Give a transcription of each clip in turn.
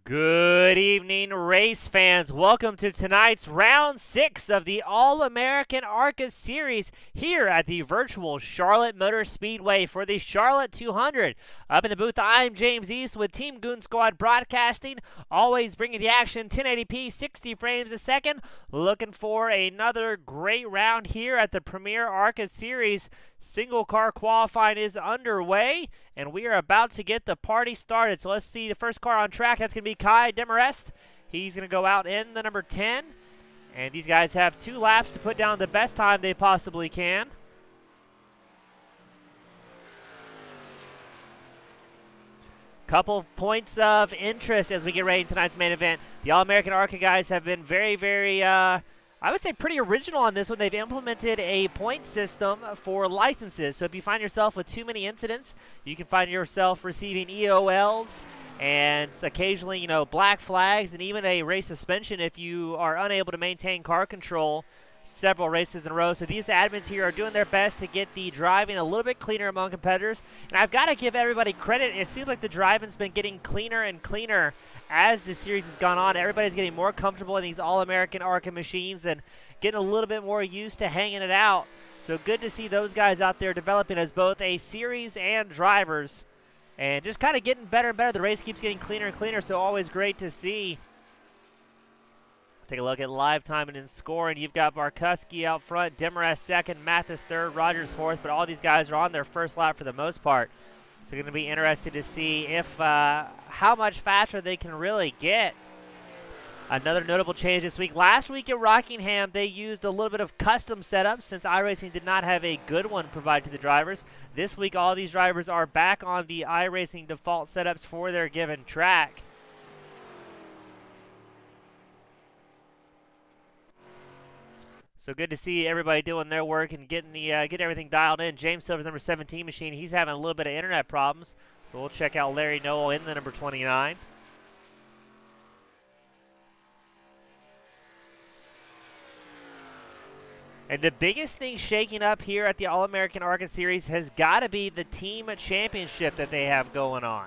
Good evening, race fans. Welcome to tonight's round 6 of the All-American ARCA series here at the virtual Charlotte Motor Speedway for the Charlotte 200. Up in the booth, I'm James East with Team Goon Squad Broadcasting, always bringing the action 1080p, 60 frames a second. Looking for another great round here at the Premier ARCA series. Single car qualifying is underway, and we are about to get the party started. So let's see the first car on track. That's going to be Kai Demarest. He's going to go out in the number 10. And these guys have 2 laps to put down the best time they possibly can. Couple of points of interest as we get ready in tonight's main event. The All-American ARCA guys have been very, I would say pretty original on this one. They've implemented a point system for licenses. So if you find yourself with too many incidents, you can find yourself receiving EOLs and occasionally, black flags and even a race suspension if you are unable to maintain car control several races in a row. So these admins here are doing their best to get the driving a little bit cleaner among competitors. And I've got to give everybody credit. It seems like the driving's been getting cleaner and cleaner as the series has gone on. Everybody's getting more comfortable in these All-American ARCA machines and getting a little bit more used to hanging it out. So good to see those guys out there developing as both a series and drivers and just kind of getting better and better. The race keeps getting cleaner and cleaner, so always great to see. Let's take a look at live timing and scoring. You've got Barkuski out front, Demarest second, Mathis third, Rogers fourth, but all these guys are on their first lap for the most part. So going to be interested to see if how much faster they can really get. Another notable change this week. Last week at Rockingham, they used a little bit of custom setup since iRacing did not have a good one provided to the drivers. This week, all these drivers are back on the iRacing default setups for their given track. So good to see everybody doing their work and getting get everything dialed in. James Silver's number 17 machine, he's having a little bit of internet problems. So we'll check out Larry Noel in the number 29. And the biggest thing shaking up here at the All-American ARCA Series has got to be the team championship that they have going on.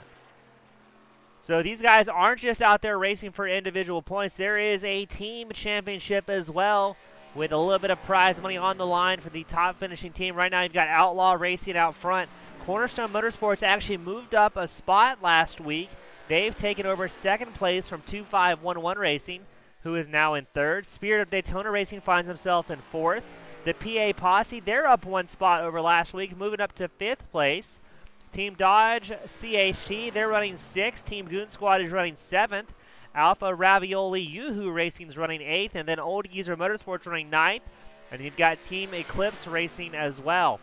So these guys aren't just out there racing for individual points. There is a team championship as well, with a little bit of prize money on the line for the top finishing team. Right now you've got Outlaw Racing out front. Cornerstone Motorsports actually moved up a spot last week. They've taken over second place from 2511 Racing, who is now in third. Spirit of Daytona Racing finds himself in fourth. The PA Posse, they're up one spot over last week, moving up to fifth place. Team Dodge CHT, they're running sixth. Team Goon Squad is running seventh. Alpha Ravioli Yoo-Hoo Racing is running 8th, and then Old Geezer Motorsports running 9th. And you've got Team Eclipse Racing as well.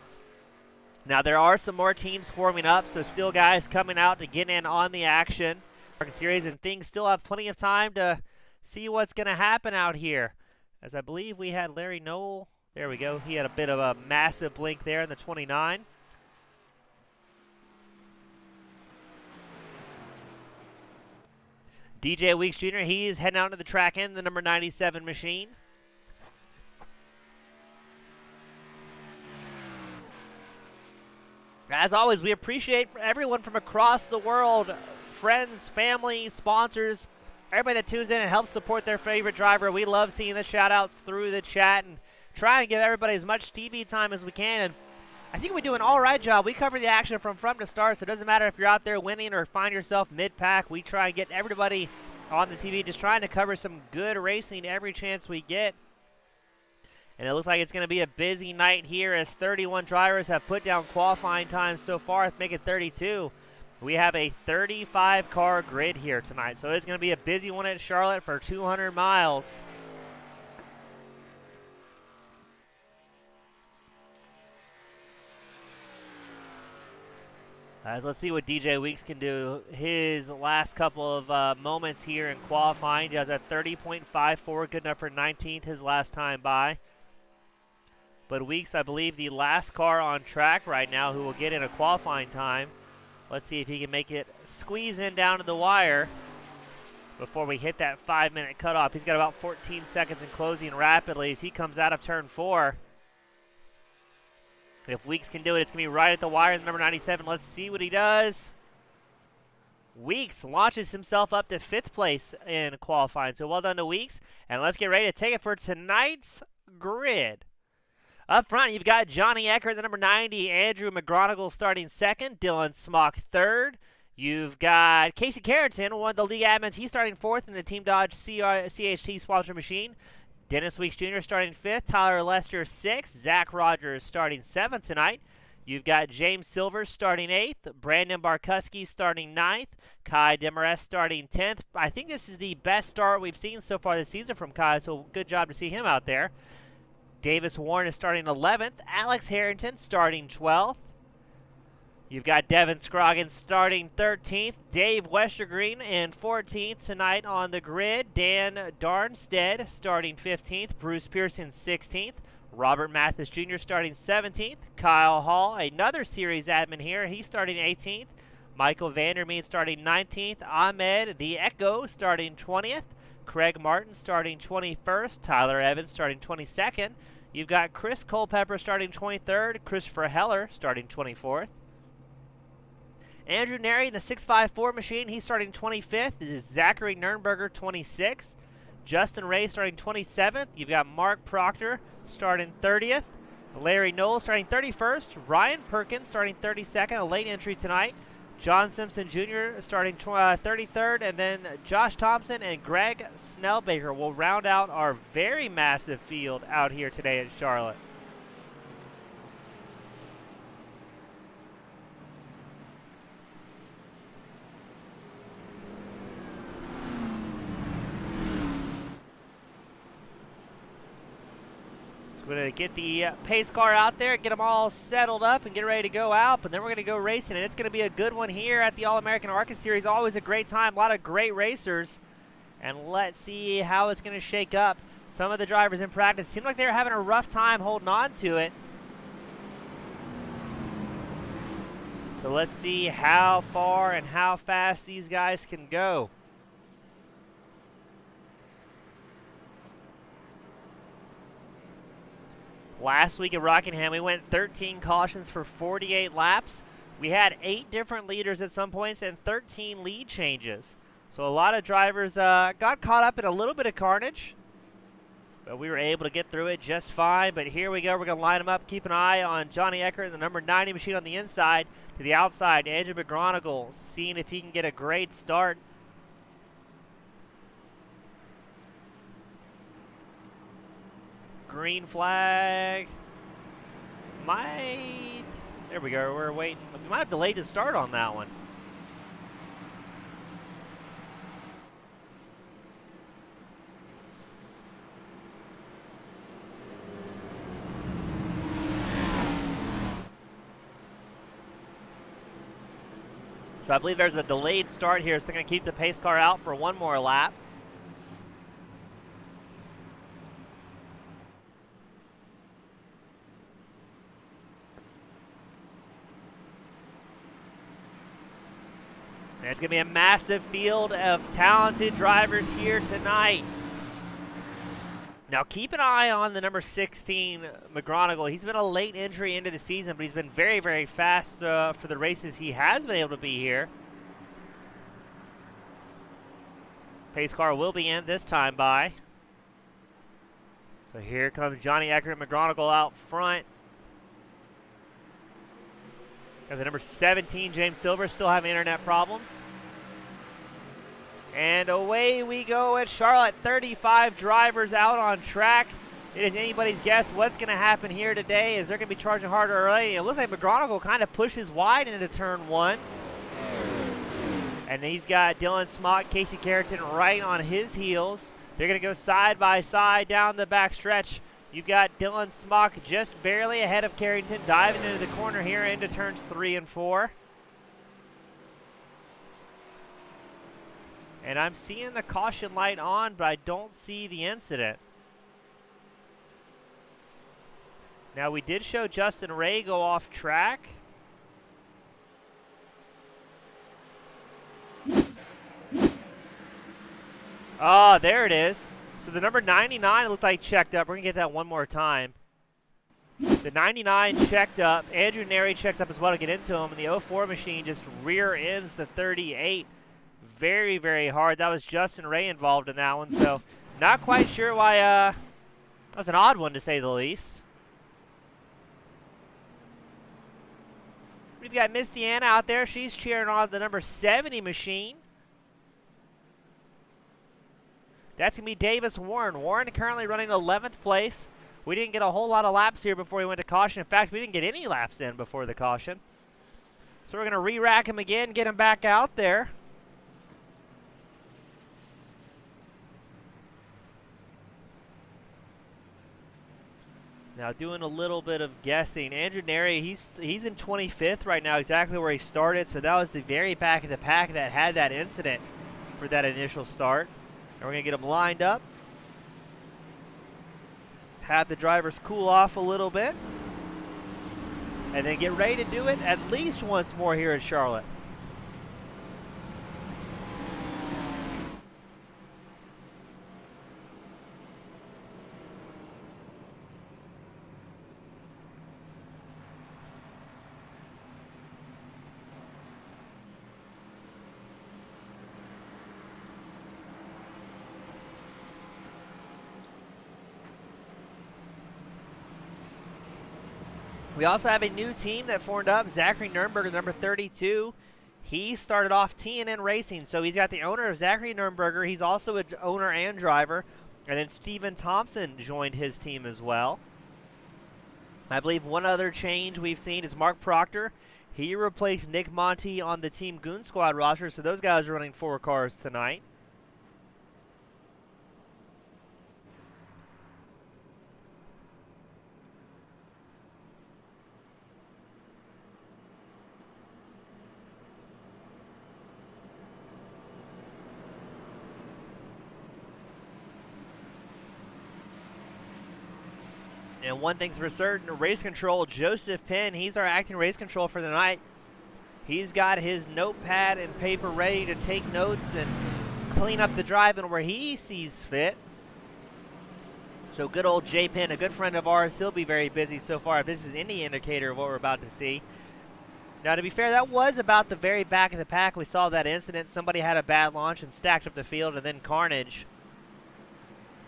Now, there are some more teams forming up, so still guys coming out to get in on the action. Series, and things still have plenty of time to see what's going to happen out here. As I believe we had Larry Noel. There we go. He had a bit of a massive blink there in the 29. DJ Weeks Jr., he is heading out to the track in the number 97 machine. As always, we appreciate everyone from across the world, friends, family, sponsors, everybody that tunes in and helps support their favorite driver. We love seeing the shout-outs through the chat and try and give everybody as much TV time as we can. And I think we do an all right job. We cover the action from front to start, so it doesn't matter if you're out there winning or find yourself mid-pack. We try and get everybody on the TV, just trying to cover some good racing every chance we get. And it looks like it's going to be a busy night here as 31 drivers have put down qualifying times so far, make it 32. We have a 35-car grid here tonight, so it's going to be a busy one at Charlotte for 200 miles. Let's see what DJ Weeks can do. His last couple of moments here in qualifying. He has a 30.54, good enough for 19th his last time by. But Weeks, I believe, the last car on track right now who will get in a qualifying time. Let's see if he can make it squeeze in down to the wire before we hit that 5-minute cutoff. He's got about 14 seconds in closing rapidly as he comes out of turn 4. If Weeks can do it, it's going to be right at the wire in number 97. Let's see what he does. Weeks launches himself up to 5th place in qualifying. So well done to Weeks. And let's get ready to take it for tonight's grid. Up front, you've got Johnny Eckert, the number 90, Andrew McGronigle starting 2nd, Dylan Smock 3rd. You've got Casey Carrington, one of the league admins. He's starting 4th in the Team Dodge CHT sponsor machine. Dennis Weeks Jr. starting 5th, Tyler Lester 6th, Zach Rogers starting 7th tonight. You've got James Silvers starting 8th, Brandon Barkuski starting 9th, Kai Demarest starting 10th. I think this is the best start we've seen so far this season from Kai, so good job to see him out there. Davis Warren is starting 11th, Alex Harrington starting 12th. You've got Devin Scroggins starting 13th, Dave Westergreen in 14th tonight on the grid, Dan Darnstead starting 15th, Bruce Pearson 16th, Robert Mathis Jr. starting 17th, Kyle Hall, another series admin here, he's starting 18th, Michael Vandermeer starting 19th, Ahmed the Echo starting 20th, Craig Martin starting 21st, Tyler Evans starting 22nd. You've got Chris Culpepper starting 23rd, Christopher Heller starting 24th. Andrew Neri in the 654 machine, he's starting 25th. This is Zachary Nurnberger 26th. Justin Ray starting 27th. You've got Mark Proctor starting 30th. Larry Knoll starting 31st. Ryan Perkins starting 32nd, a late entry tonight. John Simpson Jr. starting 33rd, and then Josh Thompson and Greg Snellbaker will round out our very massive field out here today at Charlotte. We're going to get the pace car out there, get them all settled up, and get ready to go out. But then we're going to go racing, and it's going to be a good one here at the All-American ARCA Series. Always a great time, a lot of great racers. And let's see how it's going to shake up. Some of the drivers in practice seem like they're having a rough time holding on to it. So let's see how far and how fast these guys can go. Last week at Rockingham, we went 13 cautions for 48 laps. We had 8 different leaders at some points and 13 lead changes. So a lot of drivers got caught up in a little bit of carnage, but we were able to get through it just fine. But here we go. We're going to line them up. Keep an eye on Johnny Eckert, the number 90 machine on the inside. To the outside, Andrew McGronigle, seeing if he can get a great start. Green flag. There we go. We're waiting. We might have delayed the start on that one. So I believe there's a delayed start here, so they're going to keep the pace car out for one more lap. There's going to be a massive field of talented drivers here tonight. Now keep an eye on the number 16, McGronigle. He's been a late entry into the season, but he's been very, very fast for the races he has been able to be here. Pace car will be in this time by. So here comes Johnny Eckert and McGronigle out front. And the number 17, James Silver, still having internet problems. And away we go at Charlotte. 35 drivers out on track. It is anybody's guess what's going to happen here today. Is they're going to be charging harder early? It looks like McGronigle kind of pushes wide into turn 1. And he's got Dylan Smock, Casey Carrington right on his heels. They're going to go side by side down the back stretch. You've got Dylan Smock just barely ahead of Carrington, diving into the corner here into turns 3 and 4. And I'm seeing the caution light on, but I don't see the incident. Now, we did show Justin Ray go off track. Oh, there it is. So the number 99 looked like checked up. We're going to get that one more time. The 99 checked up. Andrew Neri checks up as well to get into him. And the 04 machine just rear ends the 38. very, very hard. That was Justin Ray involved in that one, so not quite sure why. That was an odd one to say the least. We've got Misty Anna out there. She's cheering on the number 70 machine. That's going to be Davis Warren. Warren currently running 11th place. We didn't get a whole lot of laps here before we went to caution. In fact, we didn't get any laps in before the caution. So we're going to re-rack him again, get him back out there. Now doing a little bit of guessing. Andrew Neri, he's in 25th right now, exactly where he started. So that was the very back of the pack that had that incident for that initial start. And we're going to get him lined up. Have the drivers cool off a little bit. And then get ready to do it at least once more here at Charlotte. We also have a new team that formed up. Zachary Nurnberger, number 32. He started off TNN Racing, so he's got the owner of Zachary Nurnberger. He's also an owner and driver. And then Steven Thompson joined his team as well. I believe one other change we've seen is Mark Proctor. He replaced Nick Monty on the Team Goon Squad roster, so those guys are running 4 cars tonight. And one thing's for certain, race control, Joseph Penn, he's our acting race control for the night. He's got his notepad and paper ready to take notes and clean up the driving where he sees fit. So good old Jay Penn, a good friend of ours, he'll be very busy so far if this is any indicator of what we're about to see. Now, to be fair, that was about the very back of the pack. We saw that incident. Somebody had a bad launch and stacked up the field, and then carnage.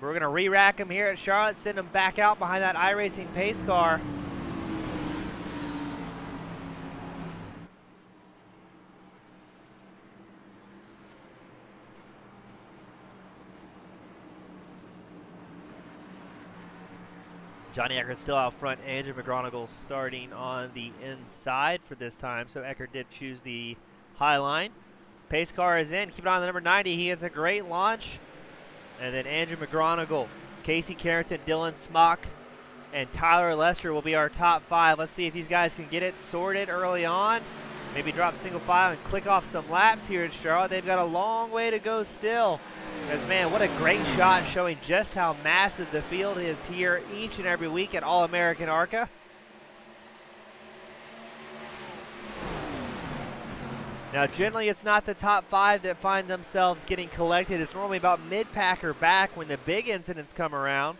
We're going to re-rack him here at Charlotte, send him back out behind that iRacing pace car. Johnny Eckert still out front. Andrew McGonigal starting on the inside for this time. So Eckert did choose the high line. Pace car is in. Keep it on the number 90. He has a great launch. And then Andrew McGonigal, Casey Carrington, Dylan Smock, and Tyler Lester will be our top 5. Let's see if these guys can get it sorted early on. Maybe drop single file and click off some laps here at Charlotte. They've got a long way to go still. Because, man, what a great shot showing just how massive the field is here each and every week at All-American ARCA. Now, generally, it's not the top 5 that find themselves getting collected. It's normally about mid-pack or back when the big incidents come around.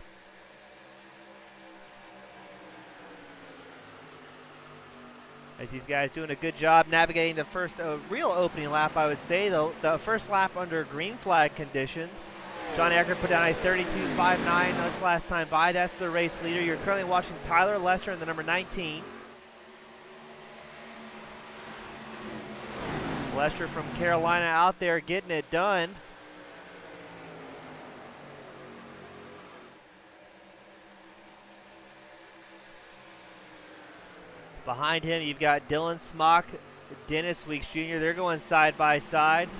As these guys doing a good job navigating the first real opening lap, I would say. The first lap under green flag conditions. John Eckert put down a 32.59 this last time by. That's the race leader. You're currently watching Tyler Lester in the number 19. Lester from Carolina out there getting it done. Behind him, you've got Dylan Smock, Dennis Weeks Jr. They're going side by side.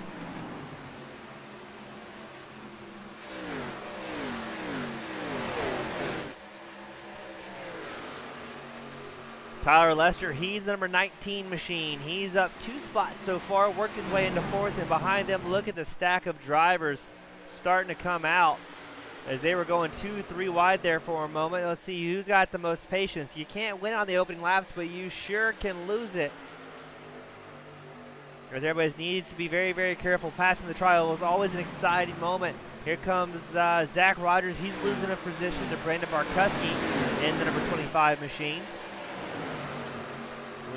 Tyler Lester, he's the number 19 machine. He's up 2 spots so far, worked his way into 4th, and behind them, look at the stack of drivers starting to come out as they were going 2-3 wide there for a moment. Let's see who's got the most patience. You can't win on the opening laps, but you sure can lose it. As everybody needs to be very, very careful. Passing the trial was always an exciting moment. Here comes Zach Rogers. He's losing a position to Brandon Barkuski in the number 25 machine.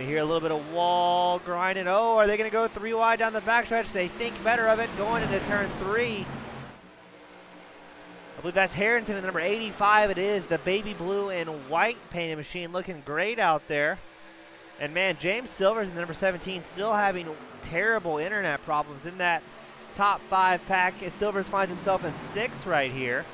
We hear a little bit of wall grinding. Oh, are they going to go 3 wide down the backstretch? They think better of it going into turn 3. I believe that's Harrington in the number 85. It is the baby blue and white painted machine, looking great out there. And man, James Silvers in the number 17 still having terrible internet problems in that top 5 pack. Silvers finds himself in 6th right here.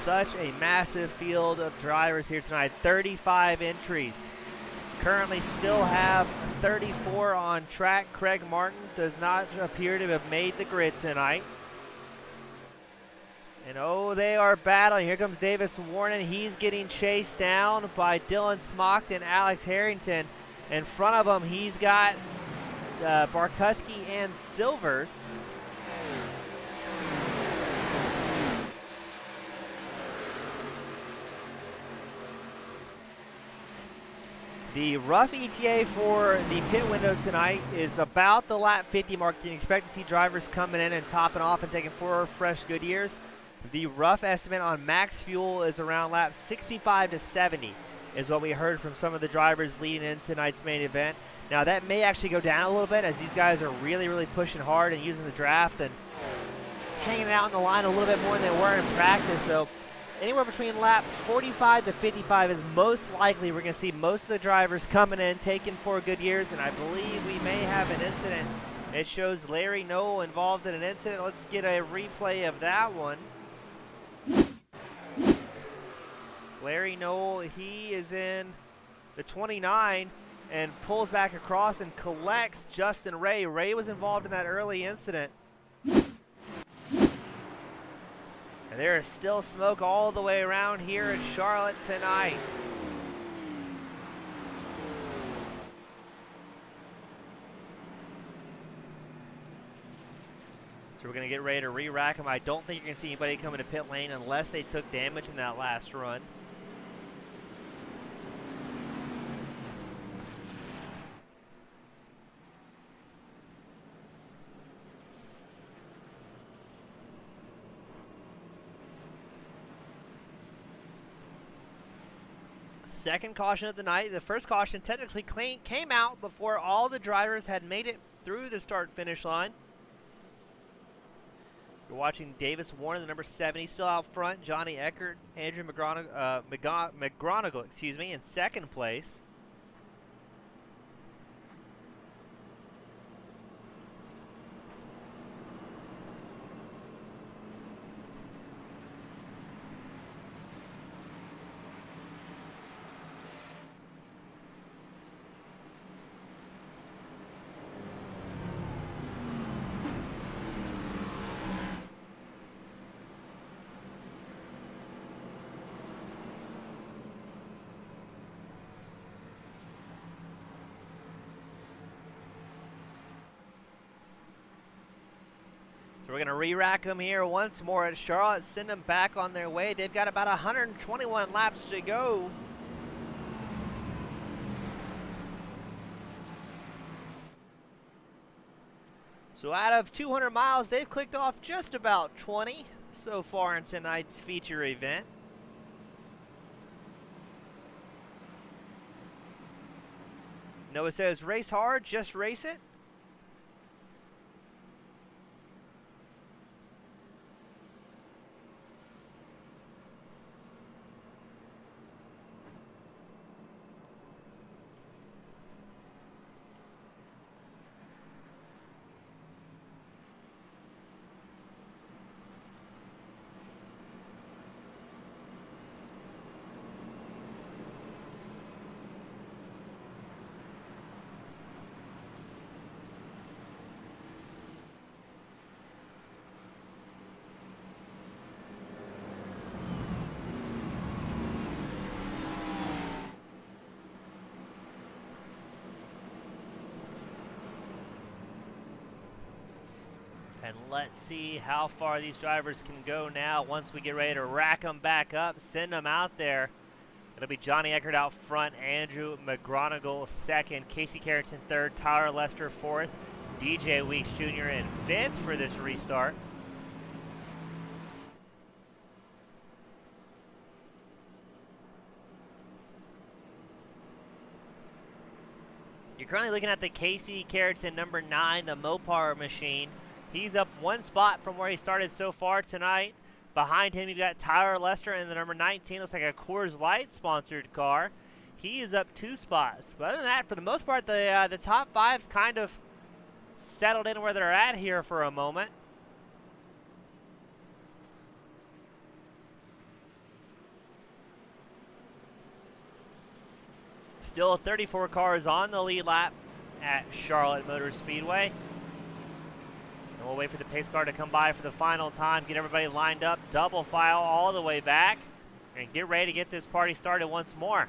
Such a massive field of drivers here tonight. 35 entries. Currently still have 34 on track. Craig Martin does not appear to have made the grid tonight. And oh, they are battling. Here comes Davis Warren. He's getting chased down by Dylan Smock and Alex Harrington. In front of him, he's got Barkuski and Silvers. The rough ETA for the pit window tonight is about the lap 50 mark. You can expect to see drivers coming in and topping off and taking 4 fresh Goodyears. The rough estimate on max fuel is around lap 65 to 70 is what we heard from some of the drivers leading into tonight's main event. Now that may actually go down a little bit as these guys are really pushing hard and using the draft and hanging out in the line a little bit more than they were in practice. So anywhere between lap 45 to 55 is most likely we're going to see most of the drivers coming in, taking 4 Goodyears, and I believe we may have an incident. It shows Larry Knoll involved in an incident. Let's get a replay of that one. Larry Knoll, he is in the 29 and pulls back across and collects Justin Ray. Ray was involved in that early incident. And there is still smoke all the way around here at Charlotte tonight. So we're going to get ready to re-rack them. I don't think you're going to see anybody coming to pit lane unless they took damage in that last run. Second caution of the night. The first caution technically came out before all the drivers had made it through the start-finish line. You're watching Davis Warren, the number 70, still out front. Johnny Eckert, Andrew McGronigal, in second place. So we're going to re-rack them here once more at Charlotte, send them back on their way. They've got about 121 laps to go. So out of 200 miles, they've clicked off just about 20 so far in tonight's feature event. Noah says, race hard, just race it. And let's see how far these drivers can go now once we get ready to rack them back up, send them out there. It'll be Johnny Eckert out front, Andrew McGronigal second, Casey Carrington third, Tyler Lester fourth, DJ Weeks Jr. in fifth for this restart. You're currently looking at the Casey Carrollton number 9, the Mopar machine. He's up 1 spot from where he started so far tonight. Behind him, you've got Tyler Lester in the number 19. Looks like a Coors Light sponsored car. He is up 2 spots. But other than that, for the most part, the top 5's kind of settled in where they're at here for a moment. Still 34 cars on the lead lap at Charlotte Motor Speedway. And we'll wait for the pace car to come by for the final time, get everybody lined up, double file all the way back, and get ready to get this party started once more.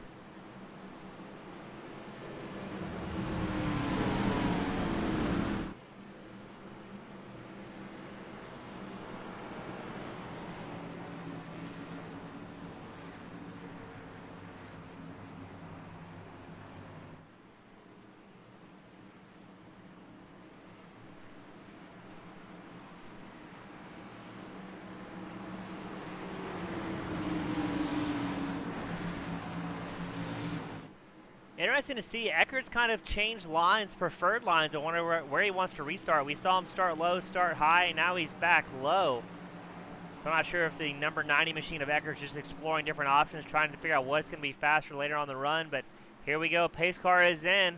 Interesting to see Eckert's kind of changed lines, preferred lines. I wonder where he wants to restart. We saw him start low, start high, and now he's back low. So I'm not sure if the number 90 machine of Eckert's just exploring different options, trying to figure out what's going to be faster later on the run. But here we go. Pace car is in.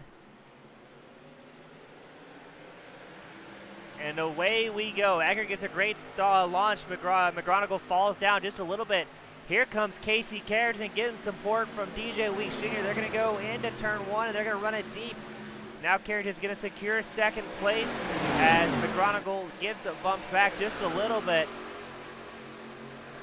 And away we go. Eckert gets a great launch. McGronigle falls down just a little bit. Here comes Casey Carrollton getting support from DJ Weeks Jr. They're going to go into turn 1, and they're going to run it deep. Now Carrollton's going to secure second place as McGronigle gets a bump back just a little bit.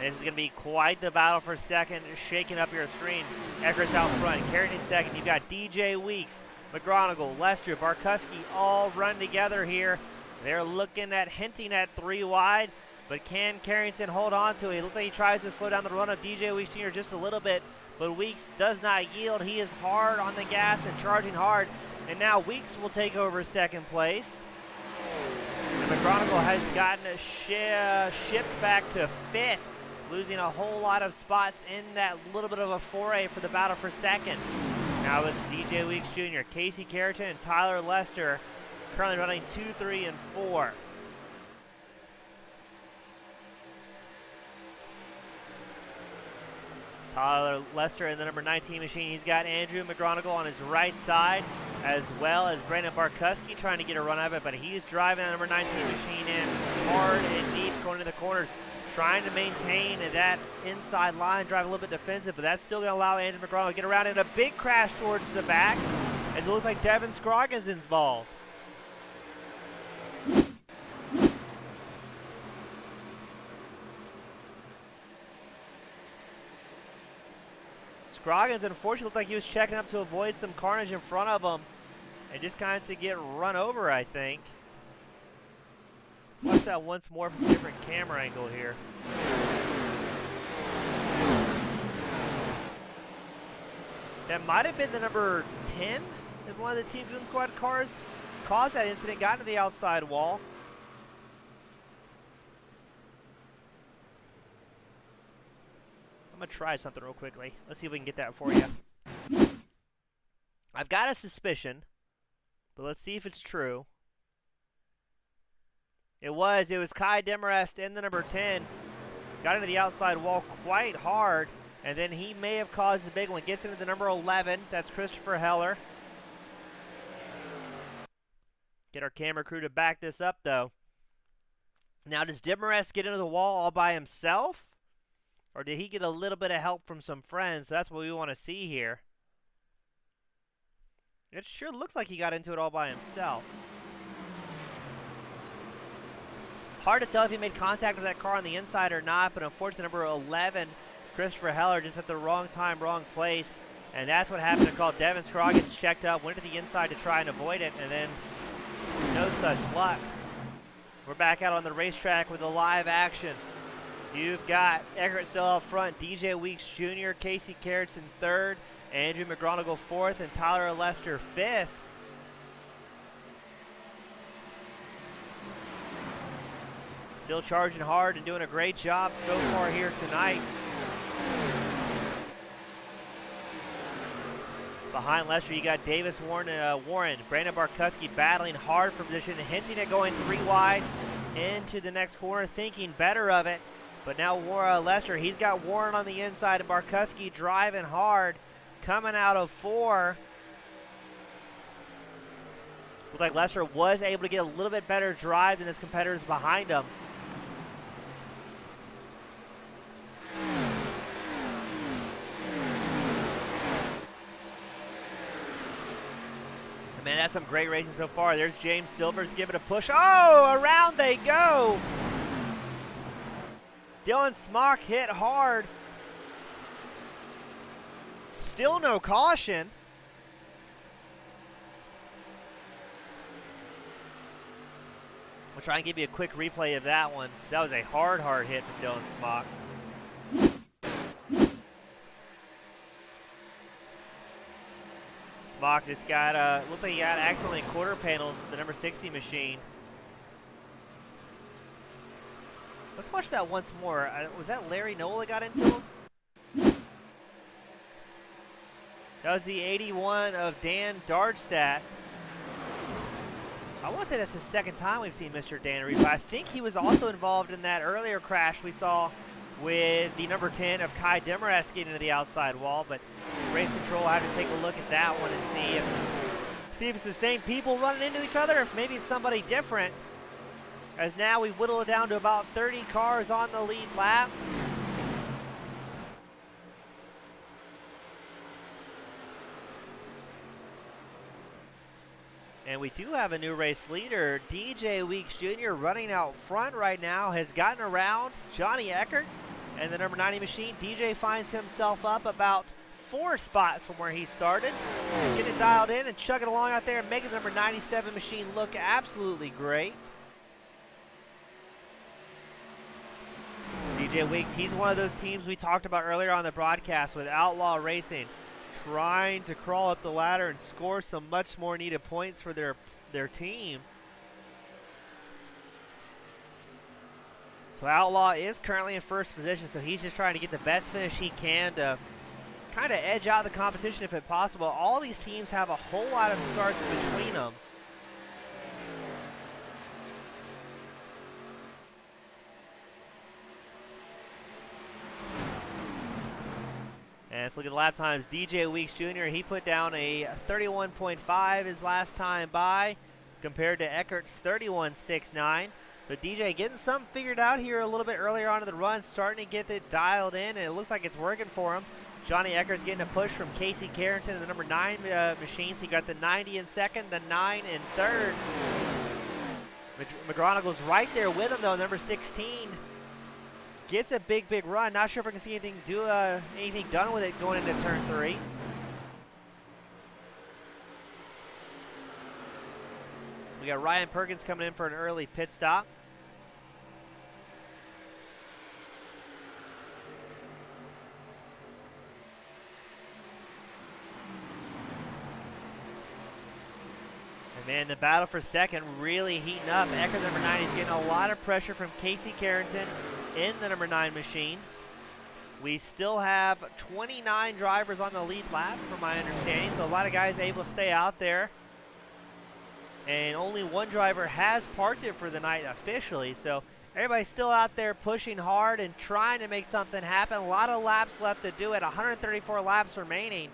This is going to be quite the battle for second, shaking up your screen. Eckert's out front. Carrollton second. You've got DJ Weeks, McGronigle, Lester, Barkuski all run together here. They're looking at hinting at 3 wide. But can Carrington hold on to it? It looks like he tries to slow down the run of DJ Weeks Jr. just a little bit, but Weeks does not yield. He is hard on the gas and charging hard, and now Weeks will take over second place. And McGronigle has gotten shipped back to 5th, losing a whole lot of spots in that little bit of a foray for the battle for second. Now it's DJ Weeks Jr., Casey Carrollton, and Tyler Lester currently running 2, 3, and 4. Tyler Lester in the number 19 machine. He's got Andrew McGronigle on his right side, as well as Brandon Barkuski trying to get a run of it, but he's driving that number 19 machine in hard and deep, going to the corners, trying to maintain that inside line, drive a little bit defensive, but that's still going to allow Andrew McGronigle to get around in a big crash towards the back, as it looks like Devin Scroggins involved. Scroggins, unfortunately, looked like he was checking up to avoid some carnage in front of him and just kind of to get run over, I think. Let's watch that once more from a different camera angle here. That might have been the number 10 in one of the Team Goon Squad cars. Caused that incident, got into the outside wall. I'm going to try something real quickly. Let's see if we can get that for you. I've got a suspicion, but let's see if it's true. It was Kai Demarest in the number 10. Got into the outside wall quite hard, and then he may have caused the big one. Gets into the number 11. That's Christopher Heller. Get our camera crew to back this up, though. Now, does Demarest get into the wall all by himself? Or did he get a little bit of help from some friends? That's what we want to see here. It sure looks like he got into it all by himself. Hard to tell if he made contact with that car on the inside or not, but unfortunately number 11, Christopher Heller, just at the wrong time, wrong place. And that's what happened to call Devin Scroggins checked up, went to the inside to try and avoid it, and then no such luck. We're back out on the racetrack with the live action. You've got Eckert still up front, DJ Weeks Jr., Casey Carrollton 3rd, Andrew McGronigle 4th, and Tyler Lester 5th. Still charging hard and doing a great job so far here tonight. Behind Lester, you got Davis Warren, Brandon Barkuski battling hard for position, hinting at going 3 wide into the next corner, thinking better of it. But now Lester, he's got Warren on the inside, and Barkuski driving hard, coming out of 4. Looked like Lester was able to get a little bit better drive than his competitors behind him. Man, that's some great racing so far. There's James Silvers giving a push. Oh, around they go. Dylan Smock hit hard. Still no caution. We'll try and give you a quick replay of that one. That was a hard hit from Dylan Smock. Smock just got, looked like he got accidentally quarter paneled the number 60 machine. Let's watch that once more. Was that Larry Nola got into him? That was the 81 of Dan Dargstadt. I want to say that's the second time we've seen Mr. Dannery, but I think he was also involved in that earlier crash we saw with the number 10 of Kai Demarest getting into the outside wall. But race control, I have to take a look at that one and see if it's the same people running into each other, or if maybe it's somebody different. As now we've whittled it down to about 30 cars on the lead lap. And we do have a new race leader. DJ Weeks Jr. running out front right now, has gotten around Johnny Eckert and the number 90 machine. DJ finds himself up about 4 spots from where he started. Getting it dialed in and chugging along out there and making the number 97 machine look absolutely great. DJ Weeks, he's one of those teams we talked about earlier on the broadcast with Outlaw Racing, trying to crawl up the ladder and score some much more needed points for their team. So Outlaw is currently in first position, so he's just trying to get the best finish he can to kind of edge out the competition if it's possible. All these teams have a whole lot of starts between them. And let's look at the lap times. DJ Weeks Jr., he put down a 31.5 his last time by, compared to Eckert's 31.69. But DJ getting something figured out here a little bit earlier on in the run, starting to get it dialed in, and it looks like it's working for him. Johnny Eckert's getting a push from Casey Carrington in the number 9 machine, so you got the 90 in second, the 9 in third. McGronagall's right there with him, though, number 16. Gets a big run. Not sure if we can see anything done with it going into turn 3. We got Ryan Perkins coming in for an early pit stop. And man, the battle for second really heating up. Eckert, number 9, is getting a lot of pressure from Casey Carrington in the number 9 machine. We still have 29 drivers on the lead lap, from my understanding, so a lot of guys able to stay out there. And only one driver has parked it for the night officially, so everybody's still out there pushing hard and trying to make something happen. A lot of laps left to do it, 134 laps remaining.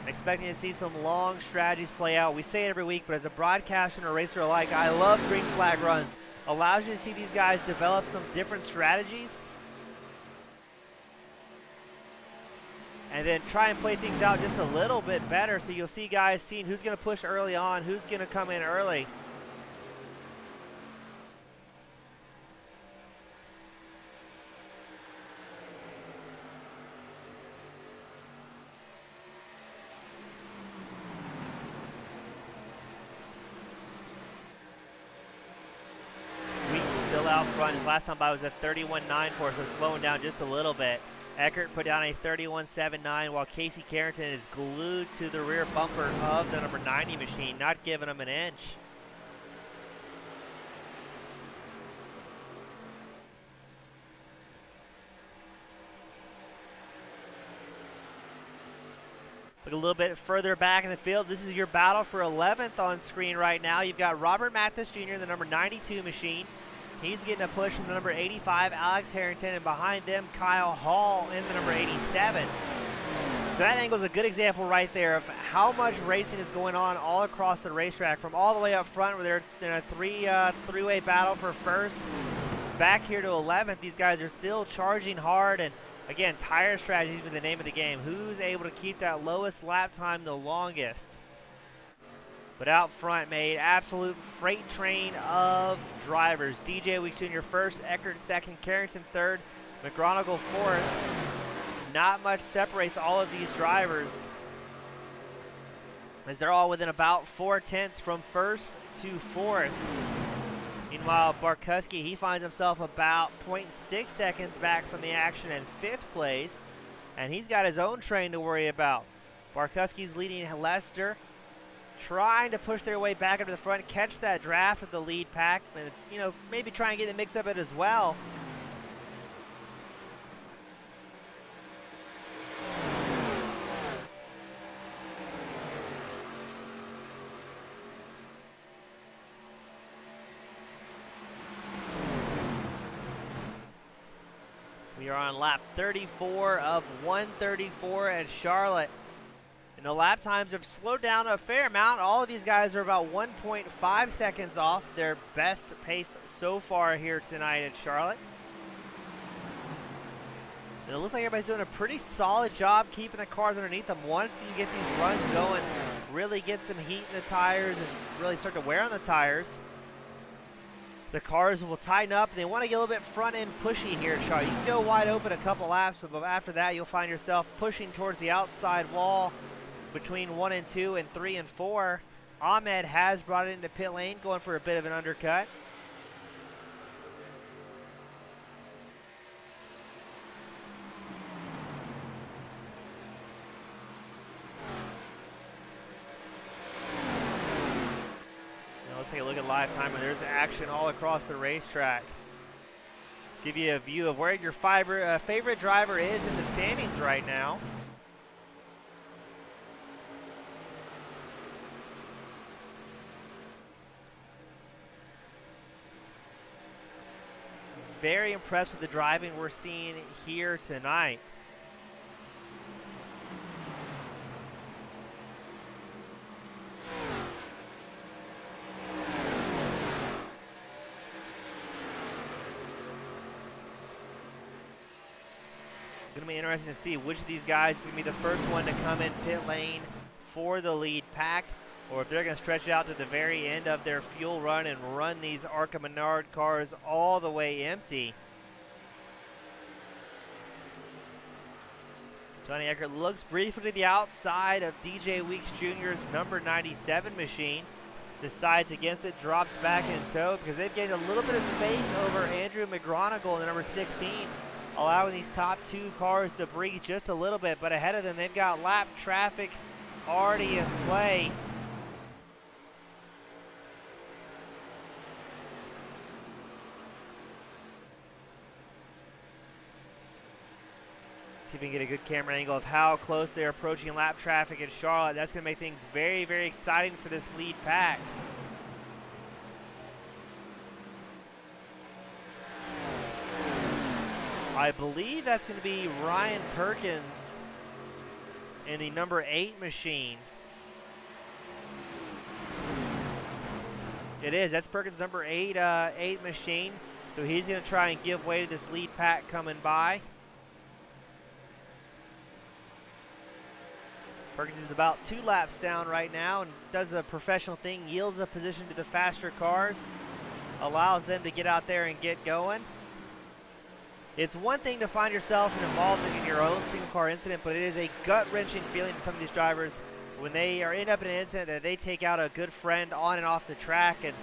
Expecting to see some long strategies play out. We say it every week, but as a broadcaster and a racer alike, I love green flag runs. Allows you to see these guys develop some different strategies and then try and play things out just a little bit better, so you'll see guys seeing who's going to push early on, who's going to come in early. Out front. His last time by was a 31.94, so slowing down just a little bit. Eckert put down a 31.79, while Casey Carrington is glued to the rear bumper of the number 90 machine, not giving him an inch. Look a little bit further back in the field. This is your battle for 11th on screen right now. You've got Robert Mathis Jr. in the number 92 machine. He's getting a push from the number 85, Alex Harrington, and behind them, Kyle Hall in the number 87. So that angle is a good example right there of how much racing is going on all across the racetrack, from all the way up front where they're in a three-way battle for first, back here to 11th. These guys are still charging hard, and again, tire strategy has been the name of the game. Who's able to keep that lowest lap time the longest? But out front, made absolute freight train of drivers. DJ Weeks Jr. first, Eckert second, Carrington third, McGonigal fourth. Not much separates all of these drivers, as they're all within about 4/10 from first to fourth. Meanwhile, Barkuski, he finds himself about 0.6 seconds back from the action in fifth place, and he's got his own train to worry about. Barkuski's leading Lester, trying to push their way back up to the front, catch that draft of the lead pack, and maybe try and get the mix of it as well. We are on lap 34 of 134 at Charlotte. And the lap times have slowed down a fair amount. All of these guys are about 1.5 seconds off their best pace so far here tonight at Charlotte. And it looks like everybody's doing a pretty solid job keeping the cars underneath them. Once you get these runs going, really get some heat in the tires and really start to wear on the tires, the cars will tighten up. They want to get a little bit front end pushy here at Charlotte. You can go wide open a couple laps, but after that you'll find yourself pushing towards the outside wall between 1 and 2 and 3 and 4. Ahmed has brought it into pit lane, going for a bit of an undercut. Let's take a look at live timer. There's action all across the racetrack. Give you a view of where your favorite driver is in the standings right now. Very impressed with the driving we're seeing here tonight. Going to be interesting to see which of these guys is going to be the first one to come in pit lane for the lead pack, or if they're going to stretch it out to the very end of their fuel run and run these ARCA Menard cars all the way empty. Johnny Eckert looks briefly to the outside of DJ Weeks Jr.'s number 97 machine. Decides against it, drops back in tow because they've gained a little bit of space over Andrew McGonigal in the number 16. Allowing these top two cars to breathe just a little bit, but ahead of them they've got lap traffic already in play. See if we can get a good camera angle of how close they're approaching lap traffic in Charlotte. That's going to make things very, very exciting for this lead pack. I believe that's going to be Ryan Perkins in the number 8 machine. It is. That's Perkins' number 8 machine. So he's going to try and give way to this lead pack coming by. Perkins is about 2 laps down right now and does the professional thing, yields the position to the faster cars, allows them to get out there and get going. It's one thing to find yourself involved in your own single car incident, but it is a gut-wrenching feeling for some of these drivers when they are end up in an incident that they take out a good friend on and off the track, and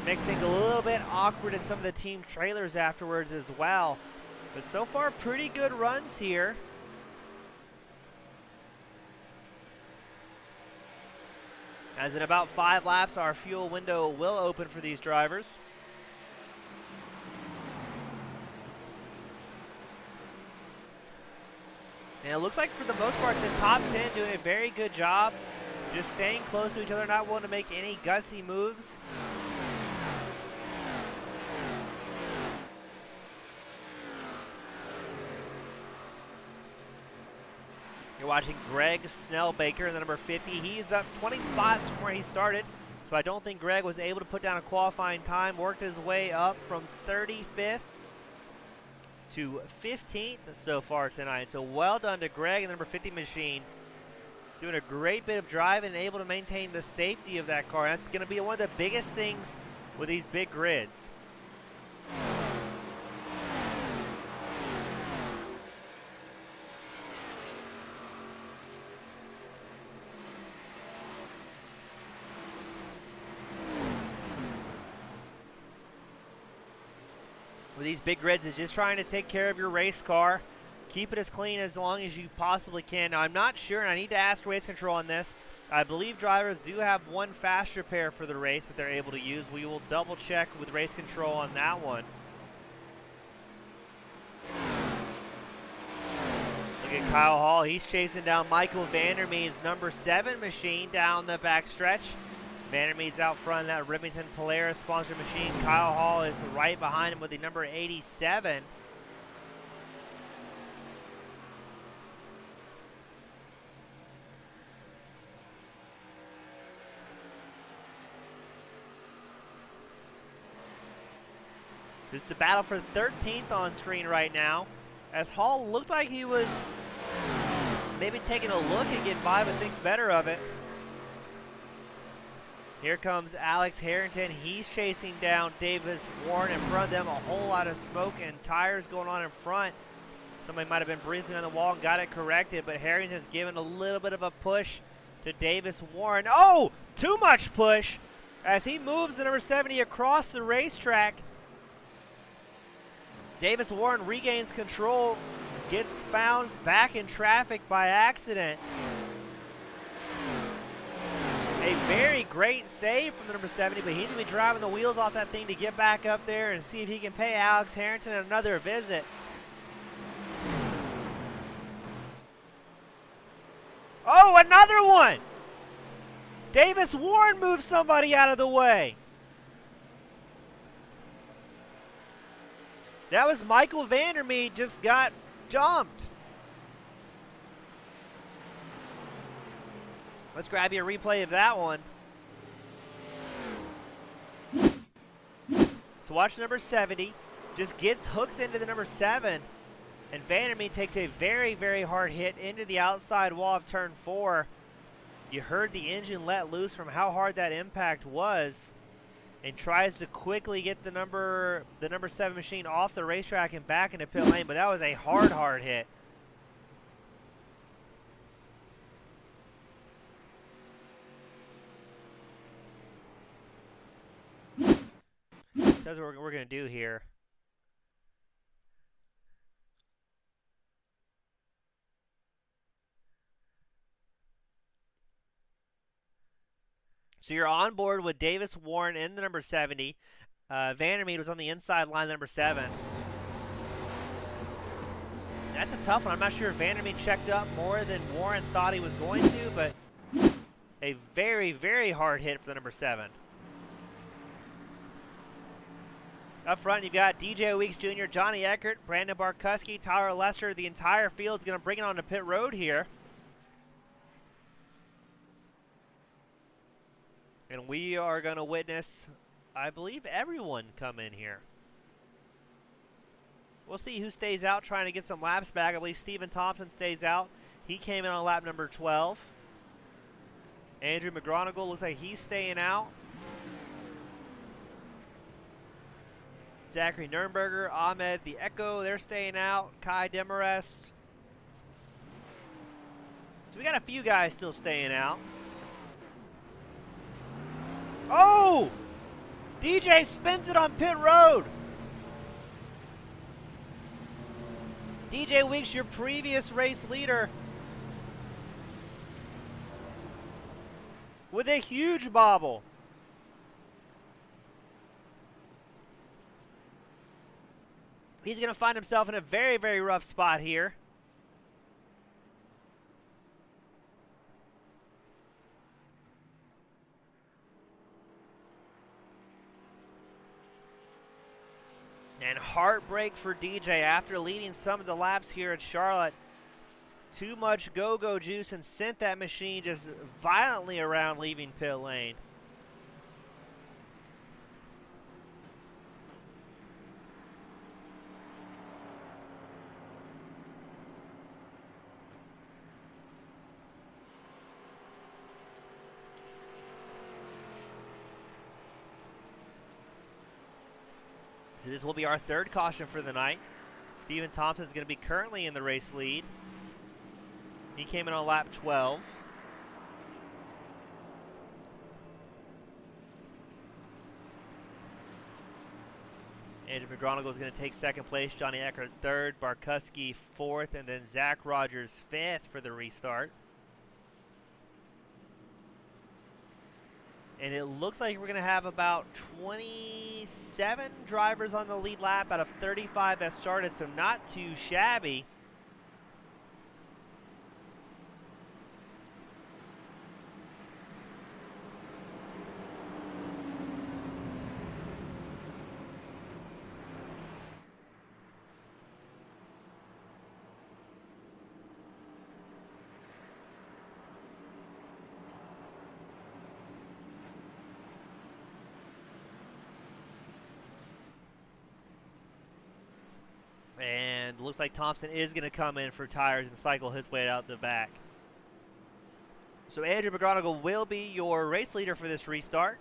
makes things a little bit awkward in some of the team trailers afterwards as well. But so far, pretty good runs here. As in about 5 laps, our fuel window will open for these drivers. And it looks like for the most part the top 10 doing a very good job just staying close to each other, not willing to make any gutsy moves. You're watching Greg Snellbaker in the number 50. He's up 20 spots from where he started, so I don't think Greg was able to put down a qualifying time. Worked his way up from 35th to 15th so far tonight. So well done to Greg in the number 50 machine. Doing a great bit of driving and able to maintain the safety of that car. That's going to be one of the biggest things with these big grids. With these big grids, is just trying to take care of your race car. Keep it as clean as long as you possibly can. Now, I'm not sure, and I need to ask race control on this. I believe drivers do have one fast repair for the race that they're able to use. We will double check with race control on that one. Look at Kyle Hall. He's chasing down Michael Vandermeed's number 7 machine down the backstretch. Vandermeed's out front in that Remington Polaris sponsored machine. Kyle Hall is right behind him with the number 87. This is the battle for 13th on screen right now, as Hall looked like he was maybe taking a look and getting by, but thinks better of it. Here comes Alex Harrington. He's chasing down Davis Warren in front of them. A whole lot of smoke and tires going on in front. Somebody might have been briefly on the wall and got it corrected, but Harrington's giving a little bit of a push to Davis Warren. Oh, too much push as he moves the number 70 across the racetrack. Davis Warren regains control, gets found back in traffic by accident. A very great save from the number 70, but he's going to be driving the wheels off that thing to get back up there and see if he can pay Alex Harrington another visit. Oh, another one! Davis Warren moves somebody out of the way. That was Michael Vandermeed just got jumped. Let's grab you a replay of that one. So watch number 70. Just hooks into the number 7. And Vandermeed takes a very, very hard hit into the outside wall of turn 4. You heard the engine let loose from how hard that impact was. And tries to quickly get the number 7 machine off the racetrack and back into pit lane. But that was a hard hit. That's what we're going to do here. So you're on board with Davis Warren in the number 70. Vandermeed was on the inside line, number 7. That's a tough one. I'm not sure if Vandermeed checked up more than Warren thought he was going to, but a very, very hard hit for the number 7. Up front, you've got DJ Weeks Jr., Johnny Eckert, Brandon Barkuski, Tyler Lester. The entire field's going to bring it on to pit road here. And we are going to witness, I believe, everyone come in here. We'll see who stays out trying to get some laps back. I believe Steven Thompson stays out. He came in on lap number 12. Andrew McGronigal looks like he's staying out. Zachary Nurnberger, Ahmed the Echo, they're staying out. Kai Demarest. So we got a few guys still staying out. Oh! DJ spins it on pit road. DJ Weeks, your previous race leader, with a huge bobble. He's going to find himself in a very, very rough spot here. And heartbreak for DJ after leading some of the laps here at Charlotte. Too much go-go juice and sent that machine just violently around leaving pit lane. So this will be our third caution for the night. Steven Thompson's going to be currently in the race lead. He came in on lap 12. Andrew McGonigal is going to take second place, Johnny Eckert third, Barkuski fourth, and then Zach Rogers fifth for the restart. And it looks like we're going to have about 27 drivers on the lead lap out of 35 that started, so not too shabby. And looks like Thompson is going to come in for tires and cycle his way out the back. So Andrew McGonigal will be your race leader for this restart.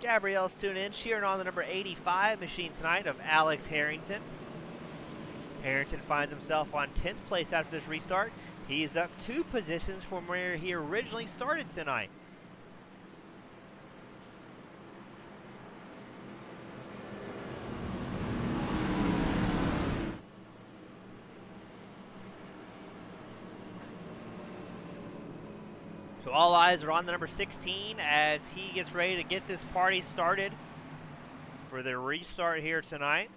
Gabrielle's tuning in, cheering on the number 85 machine tonight of Alex Harrington. Harrington finds himself on 10th place after this restart. He is up 2 positions from where he originally started tonight. So all eyes are on the number 16 as he gets ready to get this party started for the restart here tonight.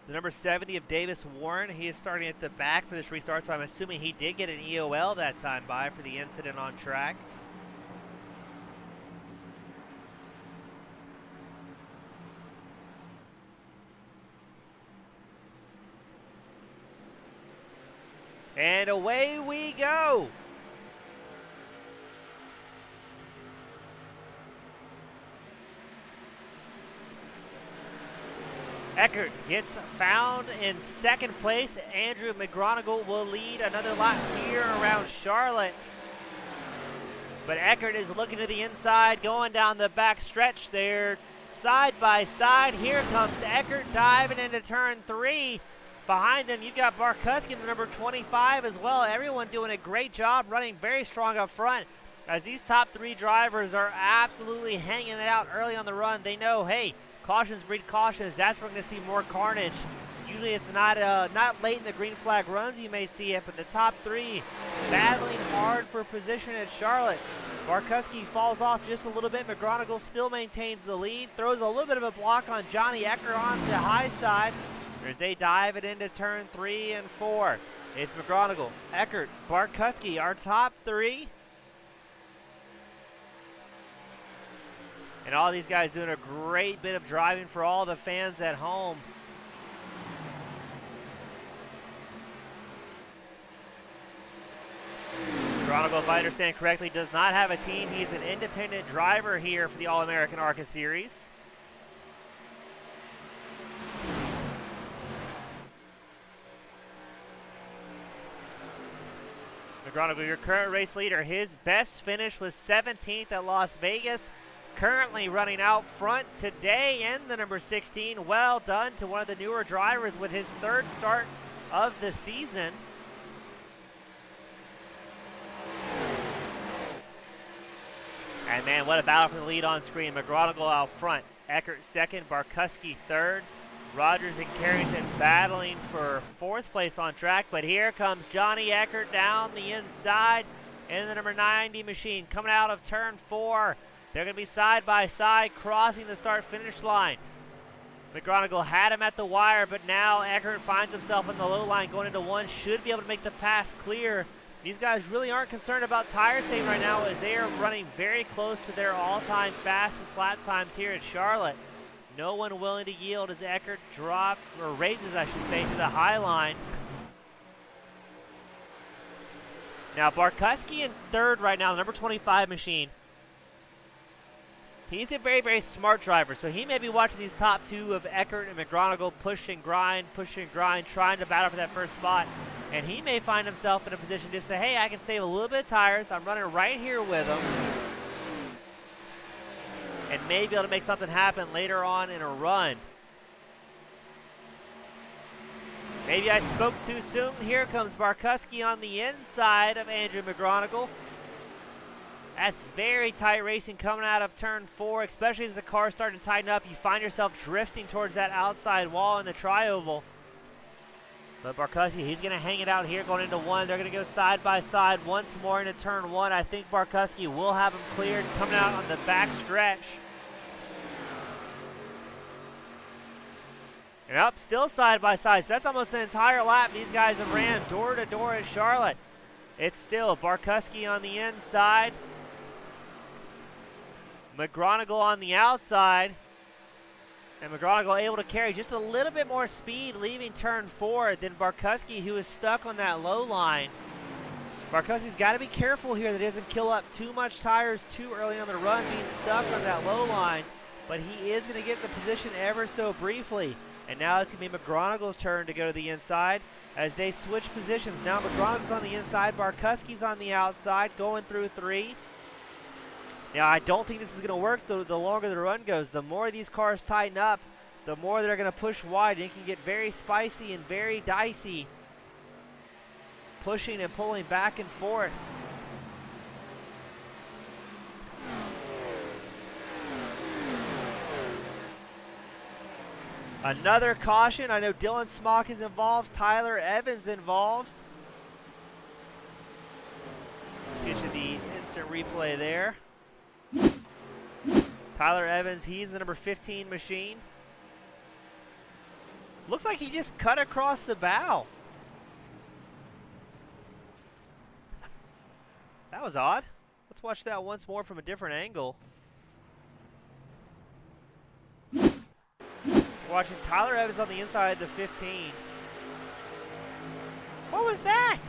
The number 70 of Davis Warren, he is starting at the back for this restart, so I'm assuming he did get an EOL that time by for the incident on track. And away we go. Eckert gets found in second place. Andrew McGonigal will lead another lap here around Charlotte. But Eckert is looking to the inside, going down the back stretch there, side by side. Here comes Eckert diving into turn 3. Behind them, you've got Barkuski, the number 25 as well. Everyone doing a great job, running very strong up front. As these top 3 drivers are absolutely hanging it out early on the run, they know, hey, cautions breed cautions. That's where we're going to see more carnage. Usually it's not late in the green flag runs you may see it, but the top 3 battling hard for position at Charlotte. Barkuski falls off just a little bit. McGonigal still maintains the lead. Throws a little bit of a block on Johnny Eckert on the high side as they dive it into turn 3 and 4. It's McGonigal, Eckert, Barkuski, our top 3. And all these guys doing a great bit of driving for all the fans at home. McGonigal, if I understand correctly, does not have a team. He's an independent driver here for the All-American ARCA Series. McGonigal, your current race leader, his best finish was 17th at Las Vegas. Currently running out front today in the number 16. Well done to one of the newer drivers with his 3rd start of the season. And man, what a battle for the lead on screen. McGonigal out front, Eckert 2nd, Barkuski 3rd. Rogers and Carrington battling for 4th place on track, but here comes Johnny Eckert down the inside, and the number 90 machine coming out of turn 4. They're going to be side by side crossing the start-finish line. McGonigal had him at the wire, but now Eckert finds himself in the low line going into 1. Should be able to make the pass clear. These guys really aren't concerned about tire saving right now as they are running very close to their all-time fastest lap times here at Charlotte. No one willing to yield as Eckert raises, I should say, to the high line. Now Barkuski in third right now, the number 25 machine. He's a very, very smart driver, so he may be watching these top two of Eckert and McGonigal push and grind, trying to battle for that first spot. And he may find himself in a position to say, hey, I can save a little bit of tires. I'm running right here with him. And may be able to make something happen later on in a run. Maybe I spoke too soon. Here comes Barkuski on the inside of Andrew McGonigal. That's very tight racing coming out of turn 4, especially as the car's starting to tighten up. You find yourself drifting towards that outside wall in the tri-oval. But Barkuski, he's going to hang it out here going into 1. They're going to go side by side once more into turn 1. I think Barkuski will have him cleared coming out on the back stretch. And up, still side by side. So that's almost the entire lap these guys have ran door to door at Charlotte. It's still Barkuski on the inside. McGonigal on the outside. And McGonigal able to carry just a little bit more speed leaving turn 4 than Barkuski, who is stuck on that low line. Barkuski's got to be careful here that he doesn't kill up too much tires too early on the run, being stuck on that low line. But he is going to get the position ever so briefly. And now it's going to be McGonigal's turn to go to the inside as they switch positions. Now McGonigal's on the inside, Barkuski's on the outside, going through 3. Now, I don't think this is going to work the longer the run goes. The more these cars tighten up, the more they're going to push wide. And it can get very spicy and very dicey, pushing and pulling back and forth. Another caution. I know Dylan Smock is involved. Tyler Evans involved. Let's get you the instant replay there. Tyler Evans, he's the number 15 machine. Looks like he just cut across the bow. That was odd. Let's watch that once more from a different angle. Watching Tyler Evans on the inside, the 15. What was that?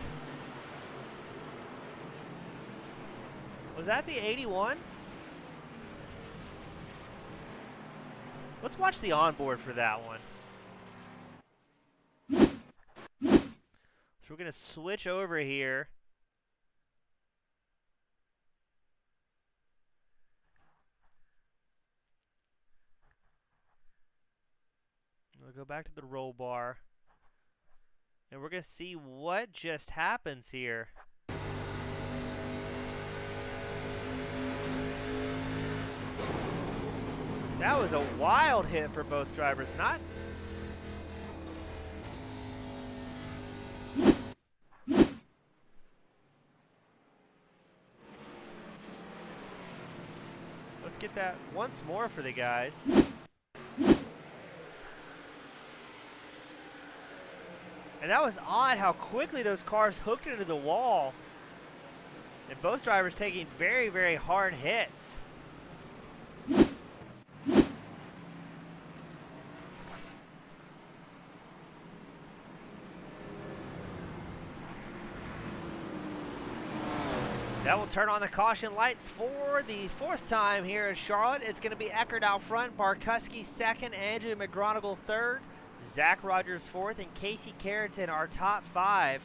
Was that the 81? Let's watch the onboard for that one. So we're going to switch over here. We'll go back to the roll bar. And we're going to see what just happens here. That was a wild hit for both drivers. Let's get that once more for the guys. And that was odd how quickly those cars hooked into the wall. And both drivers taking very, very hard hits. That will turn on the caution lights for the 4th time here in Charlotte. It's going to be Eckert out front, Barkuski 2nd, Andrew McGonigal 3rd, Zach Rogers 4th, and Casey Carrington our top 5.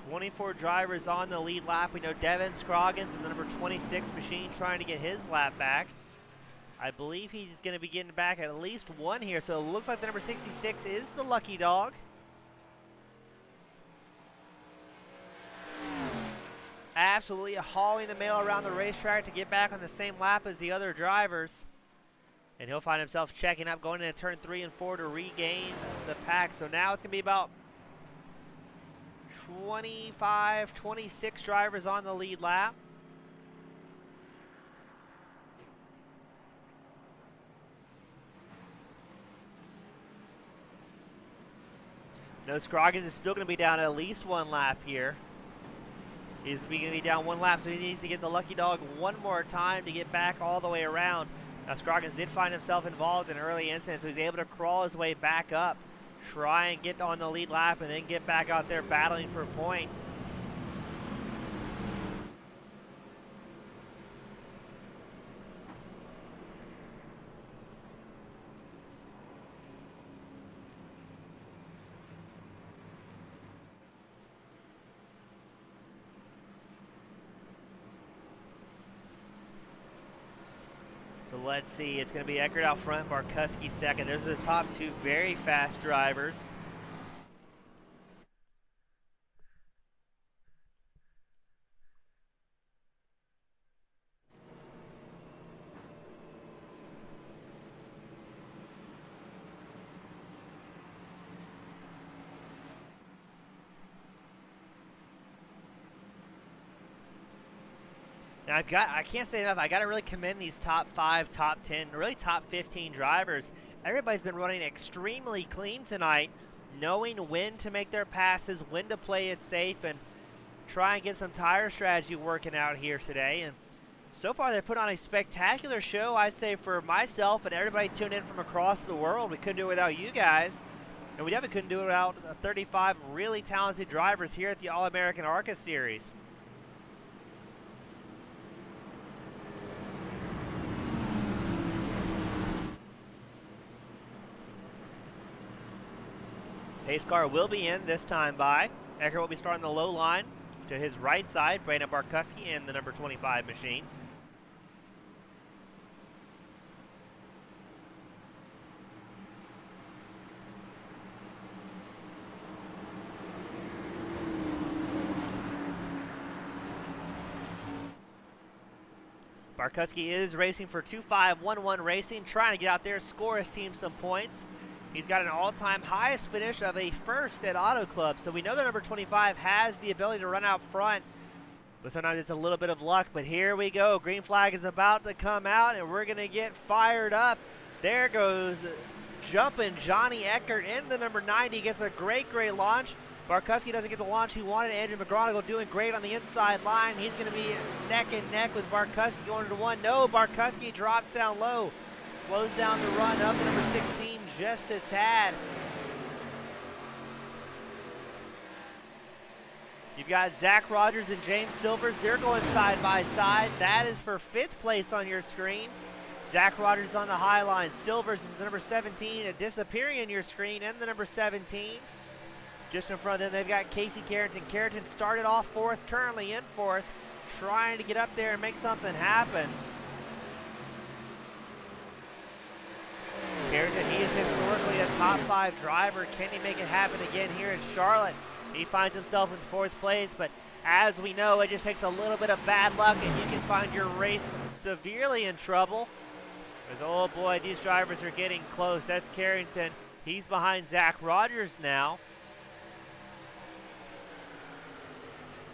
"24 drivers on the lead lap. We know Devin Scroggins in the number 26 machine trying to get his lap back. I believe he's going to be getting back at least 1 here, so it looks like the number 66 is the lucky dog. Absolutely hauling the mail around the racetrack to get back on the same lap as the other drivers. And he'll find himself checking up, going into turn 3 and 4 to regain the pack. So now it's going to be about 25, 26 drivers on the lead lap. No, Scroggins is still going to be down at least 1 lap here. He's going to be down 1 lap, so he needs to get the lucky dog one more time to get back all the way around. Now, Scroggins did find himself involved in an early incident, so he's able to crawl his way back up, try and get on the lead lap, and then get back out there battling for points. So let's see, it's going to be Eckert out front, Barkuski second. Those are the top 2 very fast drivers. Now I can't say enough, I got to really commend these top 5, top 10, really top 15 drivers. Everybody's been running extremely clean tonight, knowing when to make their passes, when to play it safe, and try and get some tire strategy working out here today. And so far they put on a spectacular show, I'd say, for myself and everybody tuned in from across the world. We couldn't do it without you guys, and we definitely couldn't do it without 35 really talented drivers here at the All-American ARCA Series. Pace car will be in this time by. Eckert will be starting the low line to his right side. Brandon Barkuski in the number 25 machine. Barkuski is racing for 2.511 Racing, trying to get out there, score his team some points. He's got an all-time highest finish of a first at Auto Club, so we know that number 25 has the ability to run out front, but sometimes it's a little bit of luck. But here we go. Green flag is about to come out, and we're going to get fired up. There goes jumping Johnny Eckert in the number 90. Gets a great launch. Barkuski doesn't get the launch he wanted. Andrew McGonigal doing great on the inside line. He's going to be neck and neck with Barkuski going into 1. No, Barkuski drops down low. Slows down the run up to number 16 just a tad. You've got Zach Rogers and James Silvers. They're going side by side. That is for 5th place on your screen. Zach Rogers on the high line. Silvers is the number 17, disappearing in your screen, and the number 17. Just in front of them, they've got Casey Carrington. Carrington started off 4th, currently in 4th, trying to get up there and make something happen. Carrington, he is historically a top 5 driver. Can he make it happen again here in Charlotte? He finds himself in 4th place, but as we know, it just takes a little bit of bad luck and you can find your race severely in trouble. Because, oh boy, these drivers are getting close. That's Carrington. He's behind Zach Rogers now.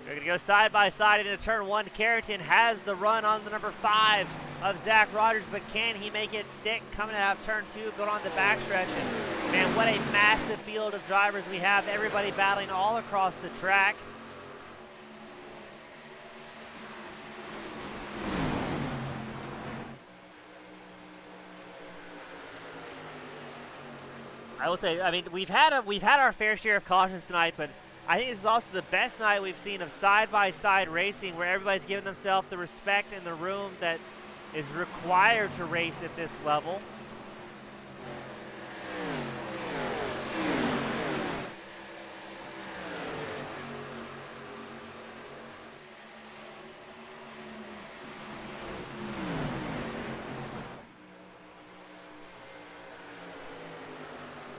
They're going to go side by side into turn 1. Carrington has the run on the number 5 of Zach Rogers, but can he make it stick? Coming out of turn 2, going on the backstretch. And man, what a massive field of drivers we have. Everybody battling all across the track. I will say, I mean, we've had our fair share of cautions tonight, but I think this is also the best night we've seen of side-by-side racing, where everybody's giving themselves the respect and the room that is required to race at this level.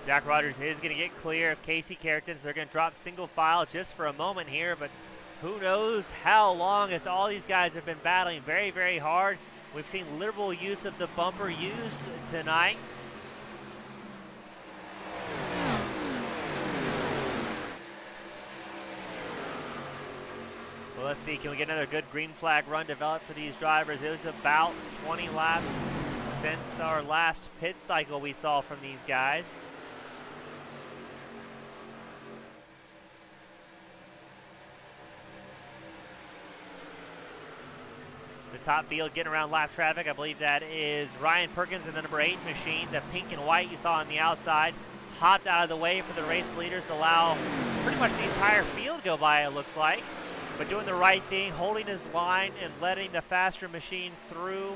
Zach Rogers is going to get clear of Casey Carrington, so they're going to drop single file just for a moment here, but who knows how long, as all these guys have been battling very, very hard. We've seen liberal use of the bumper used tonight. Well, let's see, can we get another good green flag run developed for these drivers? It was about 20 laps since our last pit cycle we saw from these guys. The top field getting around lap traffic, I believe that is Ryan Perkins in the number 8 machine. The pink and white you saw on the outside hopped out of the way for the race leaders to allow pretty much the entire field go by, it looks like. But doing the right thing, holding his line and letting the faster machines through.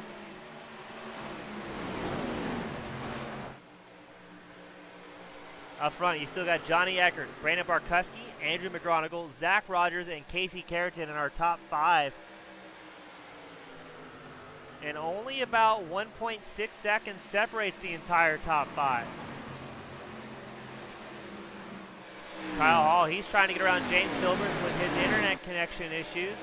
Up front, you still got Johnny Eckert, Brandon Barkuski, Andrew McGronigle, Zach Rogers, and Casey Carrington in our top 5. And only about 1.6 seconds separates the entire top 5. Kyle Hall, he's trying to get around James Silvers with his internet connection issues.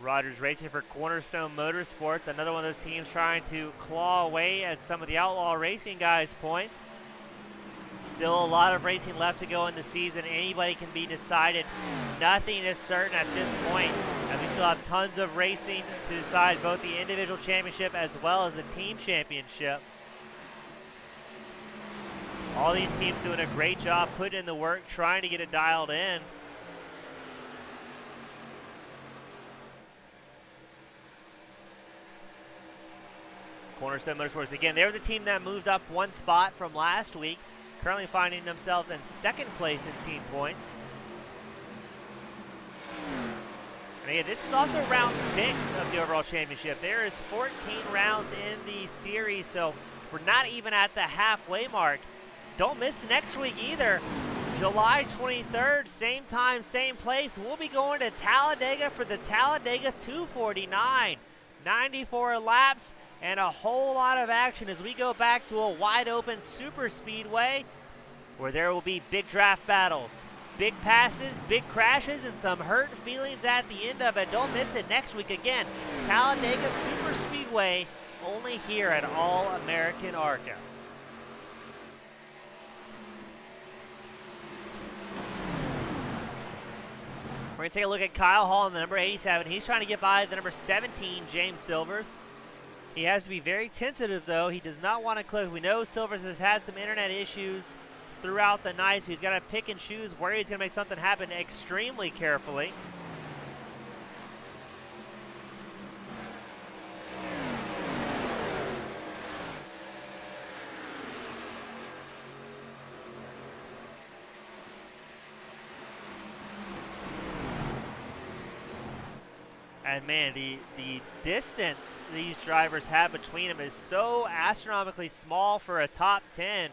Rogers racing for Cornerstone Motorsports, another one of those teams trying to claw away at some of the Outlaw Racing guys' points. Still a lot of racing left to go in the season. Anybody can be decided. Nothing is certain at this point, and we still have tons of racing to decide both the individual championship as well as the team championship. All these teams doing a great job putting in the work, trying to get it dialed in. Cornerstone Motorsports, again, they were the team that moved up one spot from last week, currently finding themselves in second place in team points. And again, this is also round 6 of the overall championship. There is 14 rounds in the series, so we're not even at the halfway mark. Don't miss next week either. July 23rd, same time, same place. We'll be going to Talladega for the Talladega 249. 94 laps. And a whole lot of action as we go back to a wide open super speedway where there will be big draft battles, big passes, big crashes, and some hurt feelings at the end of it. Don't miss it next week again. Talladega Super Speedway, only here at All-American ARCA. We're going to take a look at Kyle Hall in the number 87. He's trying to get by the number 17, James Silvers. He has to be very tentative, though. He does not want to click. We know Silvers has had some internet issues throughout the night, so he's got to pick and choose where he's going to make something happen extremely carefully. And man, the distance these drivers have between them is so astronomically small for a top 10.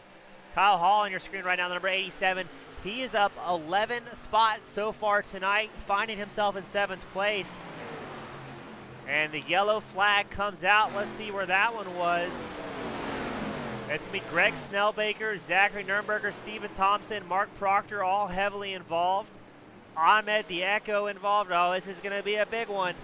Kyle Hall on your screen right now, the number 87. He is up 11 spots so far tonight, finding himself in 7th place. And the yellow flag comes out. Let's see where that one was. It's going to be Greg Snellbaker, Zachary Nurnberger, Stephen Thompson, Mark Proctor, all heavily involved. Ahmed the Echo involved. Oh, this is going to be a big one.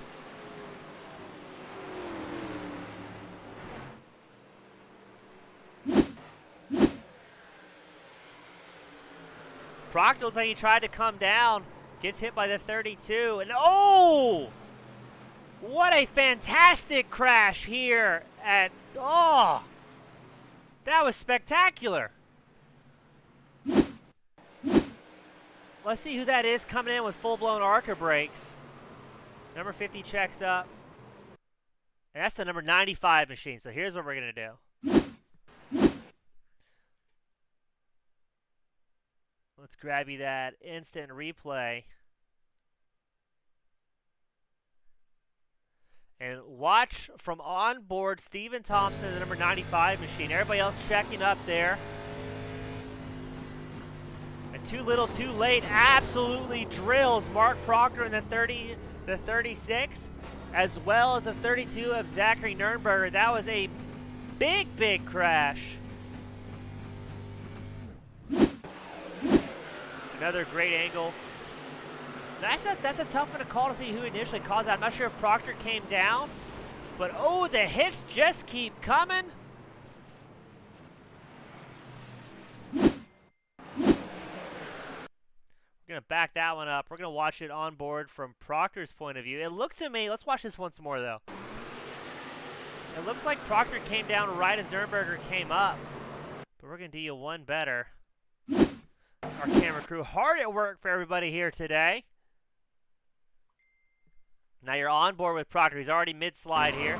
Proctor looks like he tried to come down, gets hit by the 32, and oh! What a fantastic crash here at, oh! That was spectacular. Let's see who that is coming in with full-blown ARCA brakes. Number 50 checks up. And that's the number 95 machine, so here's what we're going to do. Let's grab you that instant replay. And watch from onboard Stephen Thompson, the number 95 machine. Everybody else checking up there. And too little, too late. Absolutely drills Mark Proctor in the 36. as well as the 32 of Zachary Nurnberger. That was a big, big crash. Another great angle. That's a tough one to call to see who initially caused that. I'm not sure if Proctor came down, but oh, the hits just keep coming. We're gonna back that one up. We're gonna watch it on board from Proctor's point of view. It looked to me, let's watch this once more though. It looks like Proctor came down right as Nurnberger came up, but we're gonna do you one better. Our camera crew hard at work for everybody here today. Now you're on board with Proctor. He's already mid-slide here.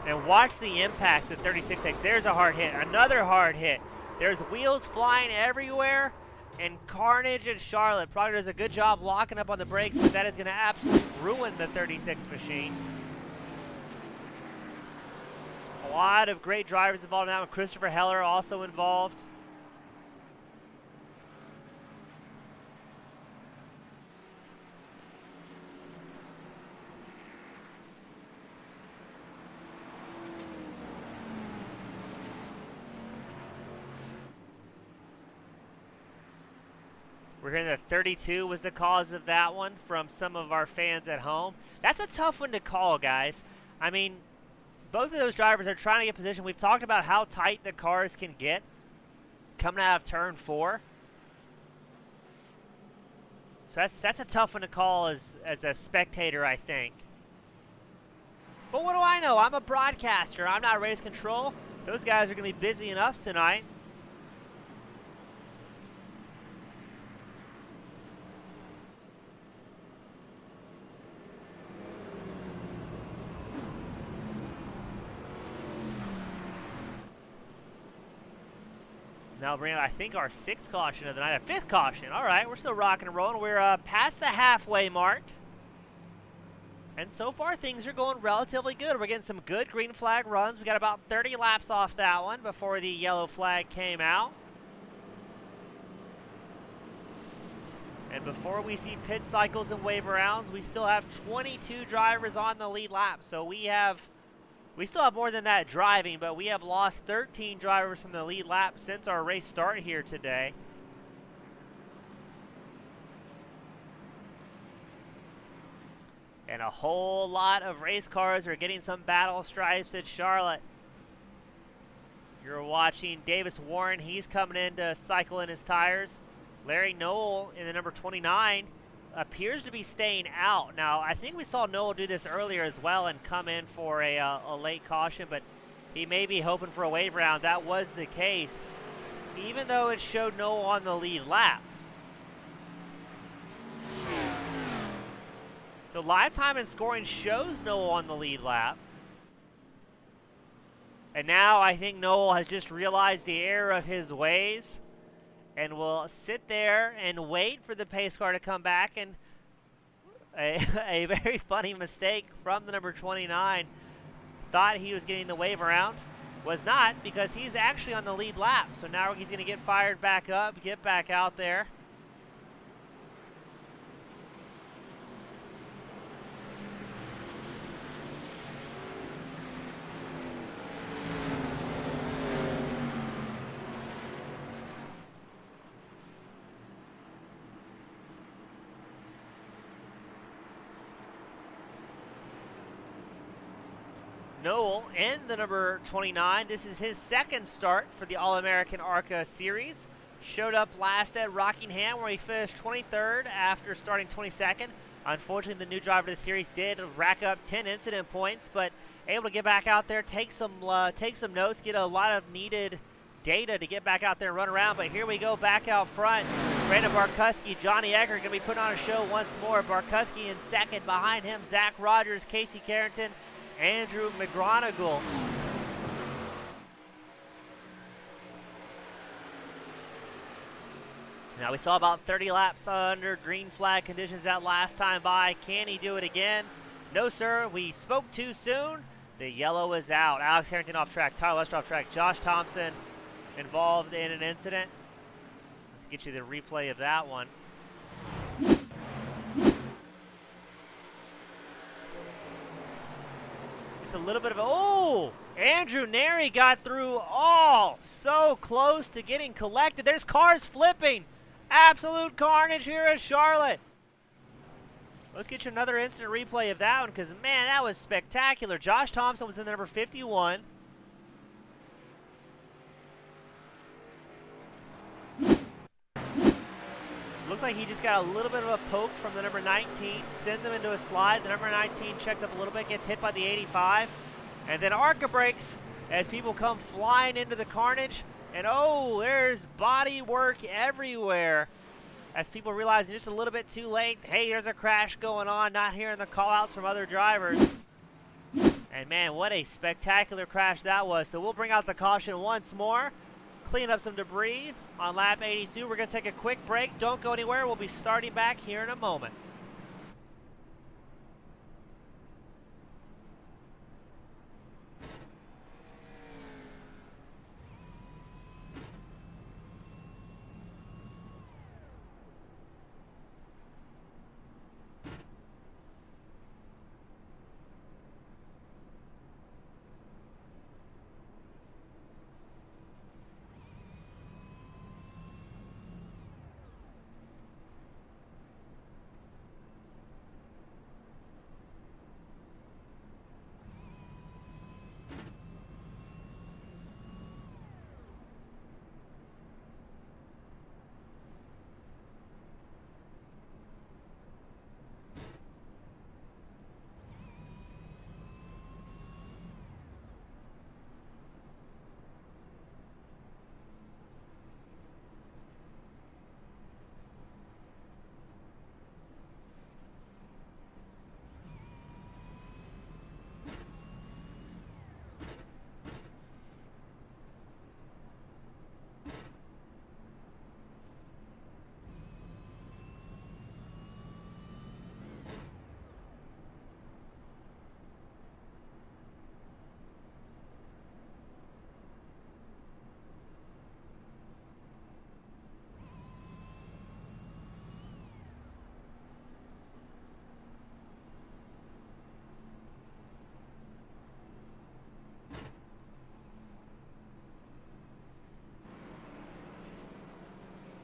And watch the impact of the 36X. There's a hard hit. Another hard hit. There's wheels flying everywhere. And carnage in Charlotte. Proctor does a good job locking up on the brakes, but that is going to absolutely ruin the 36 machine. A lot of great drivers involved in that one. Christopher Heller also involved. We're hearing that 32 was the cause of that one from some of our fans at home. That's a tough one to call, guys. I mean, both of those drivers are trying to get position. We've talked about how tight the cars can get coming out of turn 4. So that's a tough one to call as a spectator, I think. But what do I know? I'm a broadcaster. I'm not race control. Those guys are going to be busy enough tonight. Now bring I think our 6th caution of the night, a 5th caution. All right, we're still rocking and rolling. We're past the halfway mark. And so far things are going relatively good. We're getting some good green flag runs. We got about 30 laps off that one before the yellow flag came out. And before we see pit cycles and wave rounds, we still have 22 drivers on the lead lap. So we still have more than that driving, but we have lost 13 drivers from the lead lap since our race start here today. And a whole lot of race cars are getting some battle stripes at Charlotte. You're watching Davis Warren. He's coming in to cycle in his tires. Larry Noel in the number 29 appears to be staying out. Now, I think we saw Noel do this earlier as well and come in for a late caution, but he may be hoping for a wave round. That was the case, even though it showed Noel on the lead lap. So live time and scoring shows Noel on the lead lap. And now I think Noel has just realized the error of his ways and will sit there and wait for the pace car to come back. And a very funny mistake from the number 29. Thought he was getting the wave around. Was not, because he's actually on the lead lap. So now he's going to get fired back up, get back out there. Noel in the number 29. This is his second start for the All-American ARCA Series. Showed up last at Rockingham, where he finished 23rd after starting 22nd. Unfortunately, the new driver of the series did rack up 10 incident points, but able to get back out there, take some notes, get a lot of needed data to get back out there and run around. But here we go, back out front. Brandon Barkuski, Johnny Egger going to be putting on a show once more. Barkuski in second. Behind him, Zach Rogers, Casey Carrington, Andrew McGonigal. Now we saw about 30 laps under green flag conditions that last time by. Can he do it again? No, sir. We spoke too soon. The yellow is out. Alex Harrington off track. Tyler Lester off track. Josh Thompson involved in an incident. Let's get you the replay of that one. Just a little bit of, oh, Andrew Neri got through all. So close to getting collected. There's cars flipping. Absolute carnage here at Charlotte. Let's get you another instant replay of that one because, man, that was spectacular. Josh Thompson was in the number 51. Looks like he just got a little bit of a poke from the number 19, sends him into a slide. The number 19 checks up a little bit, gets hit by the 85. And then ARCA brakes as people come flying into the carnage. And oh, there's body work everywhere as people realize just a little bit too late, hey, there's a crash going on, not hearing the call-outs from other drivers. And man, what a spectacular crash that was. So we'll bring out the caution once more. Clean up some debris on lap 82. We're going to take a quick break. Don't go anywhere. We'll be starting back here in a moment.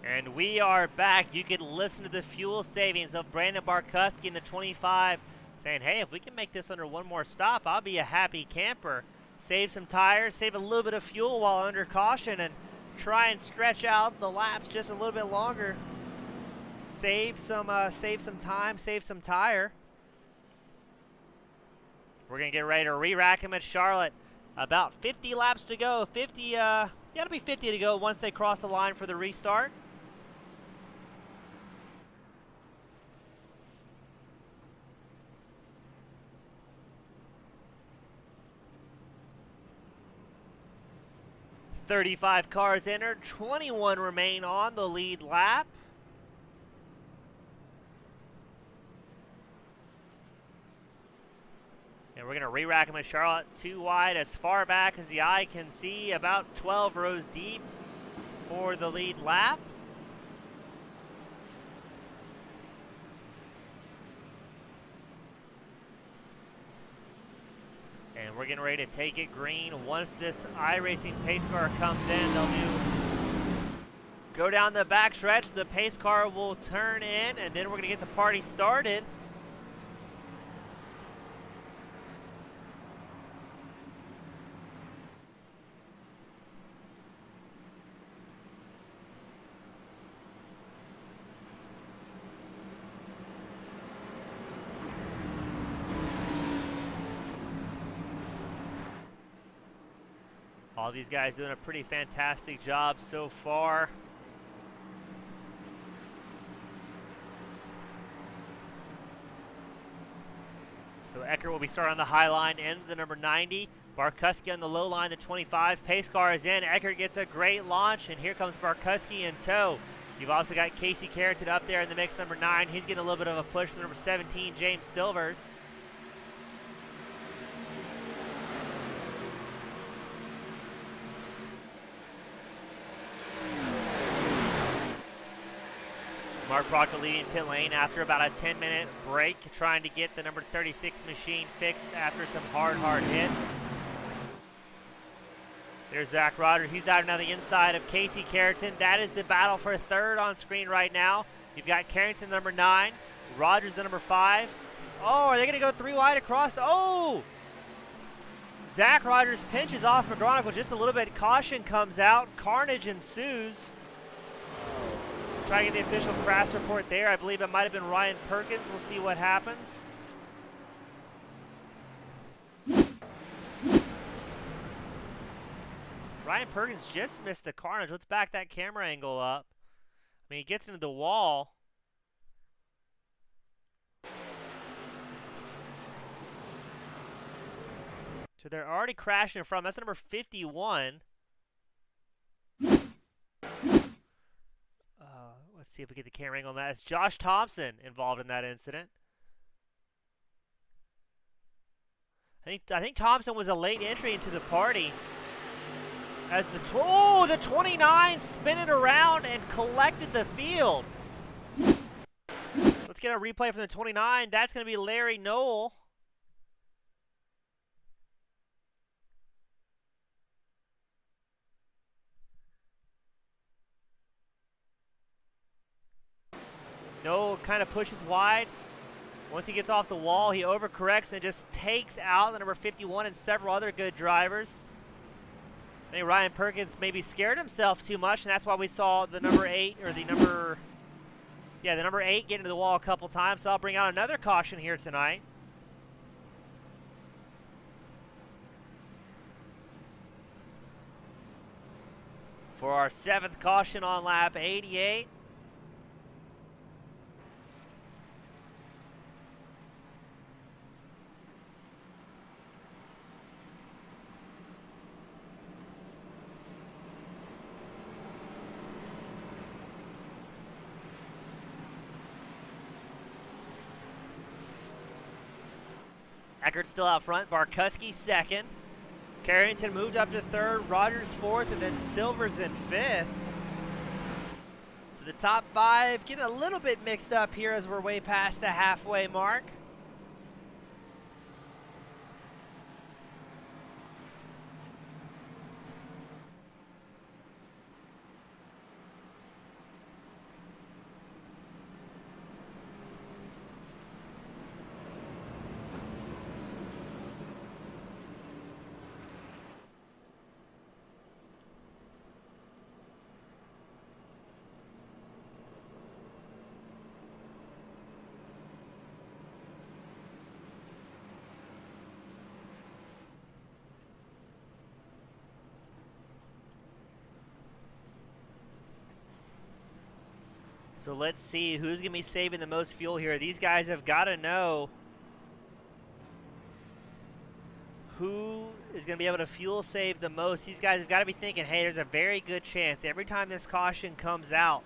And we are back. You can listen to the fuel savings of Brandon Barkuski in the 25 saying, hey, if we can make this under one more stop, I'll be a happy camper. Save some tires, save a little bit of fuel while under caution, and try and stretch out the laps just a little bit longer. Save some time, save some tire. We're going to get ready to re-rack them at Charlotte. About 50 laps to go. 50, it'll be 50 to go once they cross the line for the restart. "35 cars entered, 21 remain on the lead lap. And we're going to re-rack them at Charlotte, 2 wide, as far back as the eye can see, about 12 rows deep for the lead lap. And we're getting ready to take it green. Once this iRacing pace car comes in, they'll go down the back stretch. The pace car will turn in, and then we're going to get the party started. All these guys doing a pretty fantastic job so far. So Eckert will be starting on the high line and the number 90. Barkuski on the low line, the 25. Pace car is in. Eckert gets a great launch, and here comes Barkuski in tow. You've also got Casey Carrington up there in the mix, number 9. He's getting a little bit of a push from number 17, James Silvers. Mark Proctor leading pit lane after about a 10-minute break, trying to get the number 36 machine fixed after some hard hits. There's Zach Rogers. He's diving down the inside of Casey Carrington. That is the battle for third on screen right now. You've got Carrington, number 9. Rogers, the number 5. Oh, are they going to go 3 wide across? Oh! Zach Rogers pinches off McGronicle just a little bit. Caution comes out. Carnage ensues. Trying to get the official crash report there. I believe it might have been Ryan Perkins. We'll see what happens. Ryan Perkins just missed the carnage. Let's back that camera angle up. I mean, he gets into the wall. So they're already crashing in front. That's number 51. Let's see if we get the camera angle on that. It's Josh Thompson involved in that incident. I think Thompson was a late entry into the party. As the 29 spin it around and collected the field. Let's get a replay from the 29. That's going to be Larry Knoll. Knoll kind of pushes wide. Once he gets off the wall, he overcorrects and just takes out the number 51 and several other good drivers. I think Ryan Perkins maybe scared himself too much, and that's why we saw the number 8, or the number 8 get into the wall a couple times. So I'll bring out another caution here tonight. For our 7th caution on lap 88. Eckert still out front. Barkuski 2nd. Carrington moved up to 3rd. Rogers 4th, and then Silver's in 5th. So the top 5 getting a little bit mixed up here as we're way past the halfway mark. So let's see who's going to be saving the most fuel here. These guys have got to know who is going to be able to fuel save the most. These guys have got to be thinking, hey, there's a very good chance every time this caution comes out,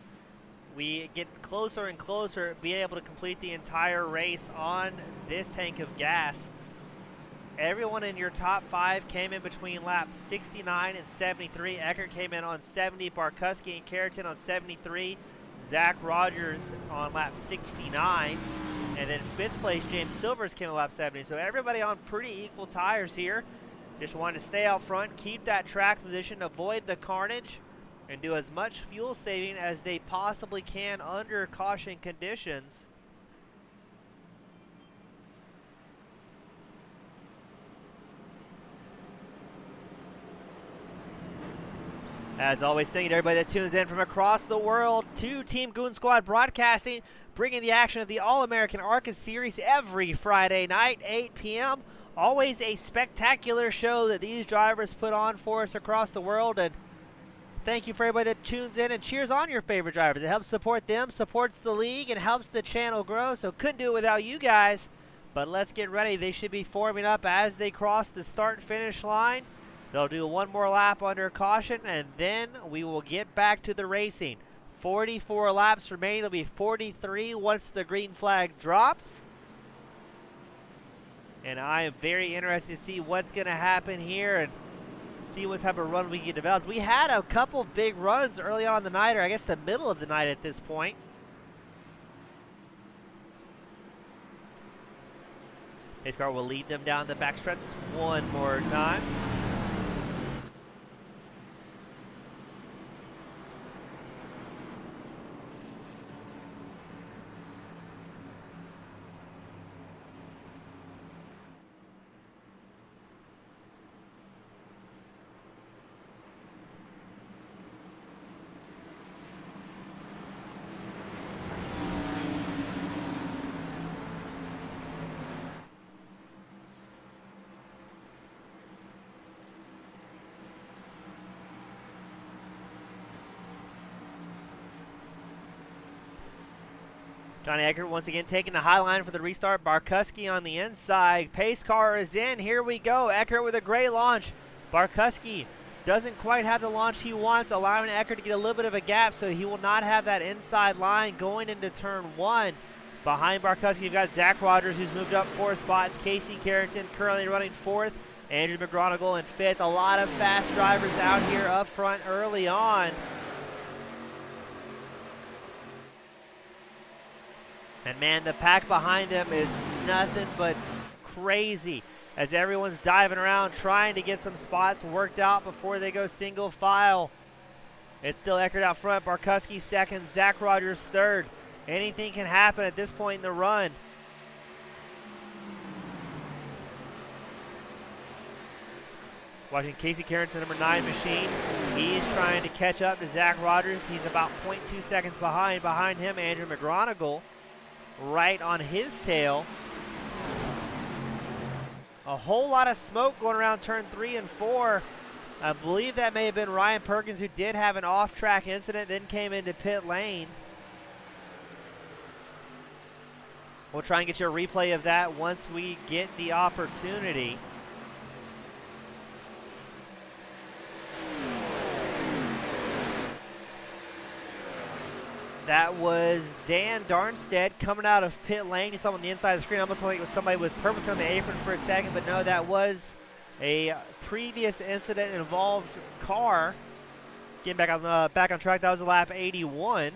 we get closer and closer being able to complete the entire race on this tank of gas. Everyone in your top 5 came in between laps 69 and 73. Eckert came in on 70. Barkuski and Carrington on 73. Zach Rogers on lap 69, and then 5th place James Silvers came on lap 70. So everybody on pretty equal tires here. Just wanted to stay out front, keep that track position, avoid the carnage, and do as much fuel saving as they possibly can under caution conditions. As always, thank you to everybody that tunes in from across the world to Team Goon Squad Broadcasting, bringing the action of the All-American ARCA Series every Friday night, 8 p.m. Always a spectacular show that these drivers put on for us across the world. And thank you for everybody that tunes in and cheers on your favorite drivers. It helps support them, supports the league, and helps the channel grow. So couldn't do it without you guys. But let's get ready. They should be forming up as they cross the start-finish line. They'll do one more lap under caution, and then we will get back to the racing. 44 laps remaining. It'll be 43 once the green flag drops. And I am very interested to see what's going to happen here and see what type of run we can develop. We had a couple big runs early on in the night, or I guess the middle of the night at this point. Pace car will lead them down the backstretch one more time. Johnny Eckert once again taking the high line for the restart. Barkuski on the inside. Pace car is in. Here we go. Eckert with a great launch. Barkuski doesn't quite have the launch he wants, allowing Eckert to get a little bit of a gap, so he will not have that inside line going into turn one. Behind Barkuski, you've got Zach Rogers, who's moved up 4 spots. Casey Carrington currently running 4th. Andrew McGronigle in 5th. A lot of fast drivers out here up front early on. And man, the pack behind them is nothing but crazy as everyone's diving around trying to get some spots worked out before they go single file. It's still Eckert out front, Barkuski 2nd, Zach Rogers 3rd. Anything can happen at this point in the run. Watching Casey Carrington, number 9 machine. He's trying to catch up to Zach Rogers. He's about 0.2 seconds behind. Behind him, Andrew McGronigle, right on his tail. A whole lot of smoke going around turn 3 and 4. I believe that may have been Ryan Perkins, who did have an off-track incident, then came into pit lane. We'll try and get you a replay of that once we get the opportunity. That was Dan Darnstead coming out of pit lane. You saw him on the inside of the screen. Almost like it was somebody was purposely on the apron for a second, but no, that was a previous incident involved car. Getting back on track. That was lap 81.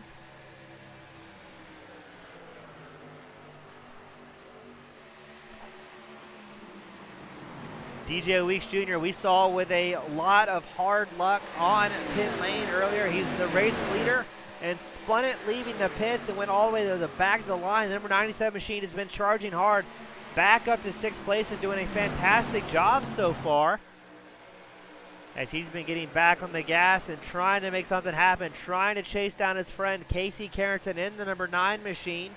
DJ Weeks Jr. we saw with a lot of hard luck on pit lane earlier. He's the race leader and spun it leaving the pits and went all the way to the back of the line. The number 97 machine has been charging hard, back up to 6th place and doing a fantastic job so far, as he's been getting back on the gas and trying to make something happen, trying to chase down his friend Casey Carrington in the number 9 machine.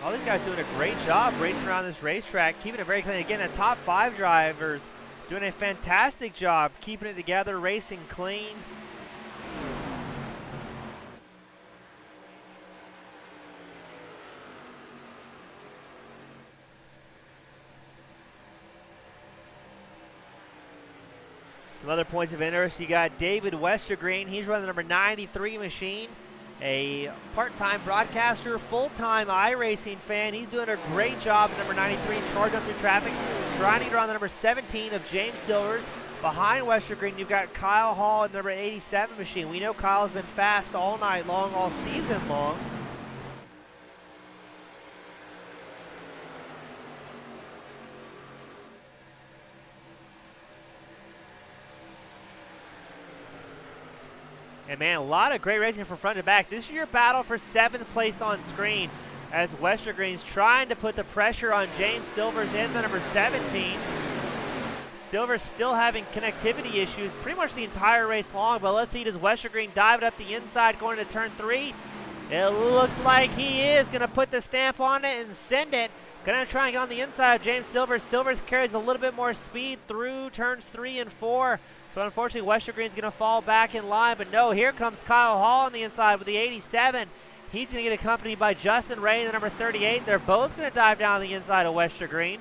All these guys doing a great job racing around this racetrack, keeping it very clean. Again, the top 5 drivers doing a fantastic job keeping it together, racing clean. Some other points of interest, you got David Westergreen. He's running the number 93 machine. A part-time broadcaster, full-time iRacing fan. He's doing a great job at number 93, charging up through traffic, trying to get around the number 17 of James Silvers. Behind Westergreen, you've got Kyle Hall at number 87 machine. We know Kyle's been fast all night long, all season long. And man, a lot of great racing from front to back. This is your battle for 7th place on screen, as Westergreen's trying to put the pressure on James Silvers in the number 17. Silvers still having connectivity issues pretty much the entire race long, but let's see, does Westergreen dive it up the inside going into turn 3? It looks like he is going to put the stamp on it and send it. Going to try and get on the inside of James Silvers. Silvers carries a little bit more speed through turns 3 and 4. So unfortunately, Westergreen's going to fall back in line. But no, here comes Kyle Hall on the inside with the 87. He's going to get accompanied by Justin Ray, the number 38. They're both going to dive down the inside of Westergreen.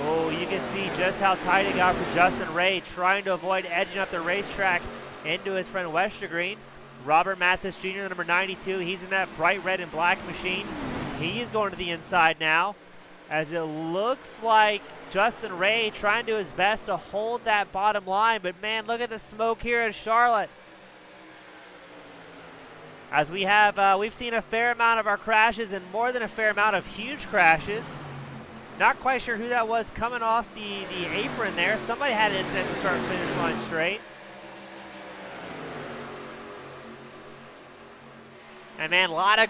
Oh, you can see just how tight it got for Justin Ray, trying to avoid edging up the racetrack into his friend Westergreen. Robert Mathis Jr., the number 92. He's in that bright red and black machine. He is going to the inside now, as it looks like Justin Ray trying to do his best to hold that bottom line. But, man, look at the smoke here in Charlotte. As we have, we've seen a fair amount of our crashes and more than a fair amount of huge crashes. Not quite sure who that was coming off the apron there. Somebody had an incident to start finish line straight. And, man, got a